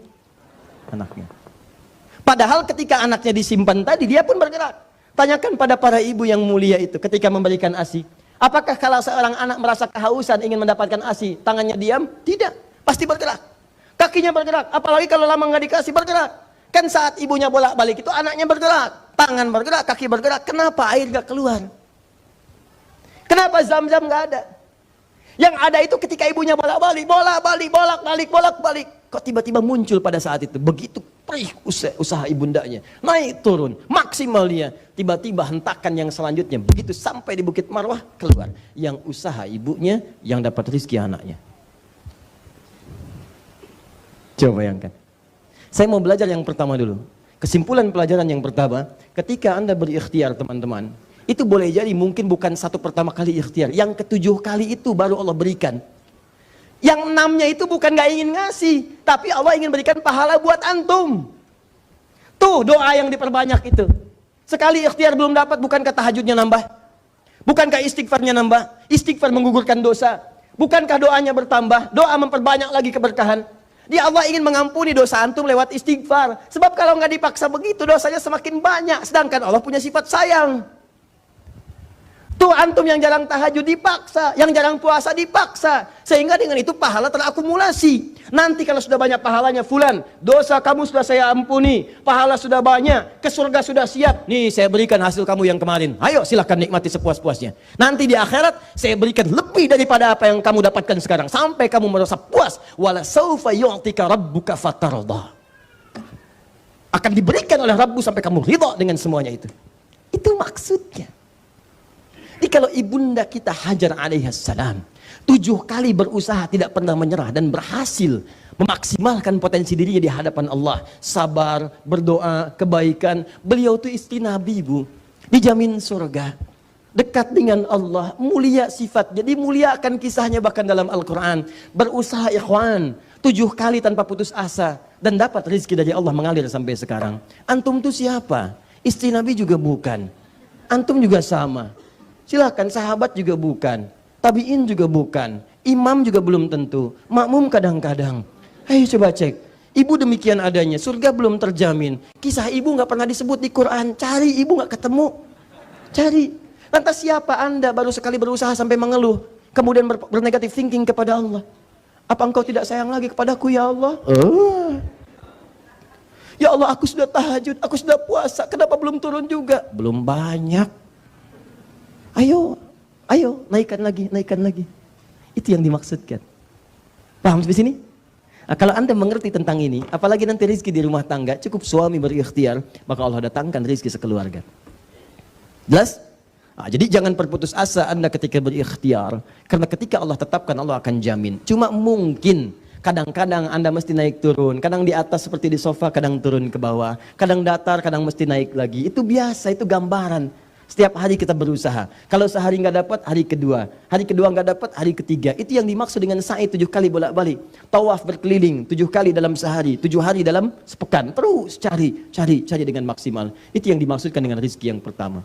Anaknya. Padahal ketika anaknya disimpan tadi, dia pun bergerak. Tanyakan pada para ibu yang mulia itu ketika memberikan ASI. Apakah kalau seorang anak merasa kehausan ingin mendapatkan ASI, tangannya diam? Tidak. Pasti bergerak. Kakinya bergerak. Apalagi kalau lama nggak dikasih, bergerak. Kan saat ibunya bolak-balik itu anaknya bergerak. Tangan bergerak, kaki bergerak. Kenapa air nggak keluar? Kenapa zam-zam nggak ada? Yang ada itu ketika ibunya bolak-balik, bolak-balik. Kok tiba-tiba muncul pada saat itu? Begitu perih usaha ibundanya. Naik turun, maksimal dia. Tiba-tiba hentakan yang selanjutnya. Begitu sampai di Bukit Marwah, keluar. Yang usaha ibunya, yang dapat rezeki anaknya. Coba bayangkan. Saya mau belajar yang pertama dulu. Kesimpulan pelajaran yang pertama, ketika Anda berikhtiar teman-teman, itu boleh jadi mungkin bukan satu pertama kali ikhtiar. Yang ketujuh kali itu baru Allah berikan. Yang enamnya itu bukan gak ingin ngasih, tapi Allah ingin berikan pahala buat antum. Tuh doa yang diperbanyak itu. Sekali ikhtiar belum dapat, bukankah tahajudnya nambah? Bukankah istighfarnya nambah? Istighfar menggugurkan dosa. Bukankah doanya bertambah? Doa memperbanyak lagi keberkahan. Dia Allah ingin mengampuni dosa antum lewat istighfar. Sebab kalau nggak dipaksa begitu, dosanya semakin banyak. Sedangkan Allah punya sifat sayang. Tuh antum yang jarang tahajud dipaksa, yang jarang puasa dipaksa. Sehingga dengan itu pahala terakumulasi. Nanti kalau sudah banyak pahalanya, fulan, dosa kamu sudah saya ampuni, pahala sudah banyak, ke surga sudah siap. Nih saya berikan hasil kamu yang kemarin. Ayo silahkan nikmati sepuas-puasnya. Nanti di akhirat saya berikan lebih daripada apa yang kamu dapatkan sekarang. Sampai kamu merasa puas. Wala saufa yu'tika rabbuka fatardah. Akan diberikan oleh Rabbu sampai kamu ridha dengan semuanya itu. Itu maksudnya. Jadi kalau ibunda kita Hajar alaihissalam 7 kali berusaha tidak pernah menyerah dan berhasil memaksimalkan potensi dirinya di hadapan Allah, sabar, berdoa, kebaikan. Beliau itu istri Nabi, Bu, dijamin surga, dekat dengan Allah, mulia sifat. Jadi muliakan kisahnya bahkan dalam Al-Quran. Berusaha ikhwan 7 kali tanpa putus asa dan dapat rezeki dari Allah mengalir sampai sekarang. Antum itu siapa? Istri Nabi juga bukan, antum juga sama. Silahkan, sahabat juga bukan, tabi'in juga bukan, imam juga belum tentu, makmum kadang-kadang. Ayo coba cek, ibu demikian adanya, surga belum terjamin. Kisah ibu nggak pernah disebut di Quran, cari ibu nggak ketemu, cari. Lantas siapa Anda baru sekali berusaha sampai mengeluh, kemudian bernegatif thinking kepada Allah? Apa engkau tidak sayang lagi kepadaku ya Allah? Ya Allah, aku sudah tahajud, aku sudah puasa, kenapa belum turun juga? Belum banyak. Ayo, naikkan lagi. Itu yang dimaksudkan. Paham sampai sini? Nah, kalau Anda mengerti tentang ini, apalagi nanti rezeki di rumah tangga, cukup suami berikhtiar, maka Allah datangkan rezeki sekeluarga. Jelas? Nah, jadi jangan berputus asa Anda ketika berikhtiar, karena ketika Allah tetapkan, Allah akan jamin. Cuma mungkin kadang-kadang Anda mesti naik turun, kadang di atas seperti di sofa, kadang turun ke bawah, kadang datar, kadang mesti naik lagi. Itu biasa, itu gambaran. Setiap hari kita berusaha. Kalau sehari nggak dapat, hari kedua nggak dapat, hari ketiga. Itu yang dimaksud dengan sa'i 7 kali bolak-balik. Tawaf berkeliling 7 kali dalam sehari, 7 hari dalam sepekan. Terus cari dengan maksimal. Itu yang dimaksudkan dengan rezeki yang pertama.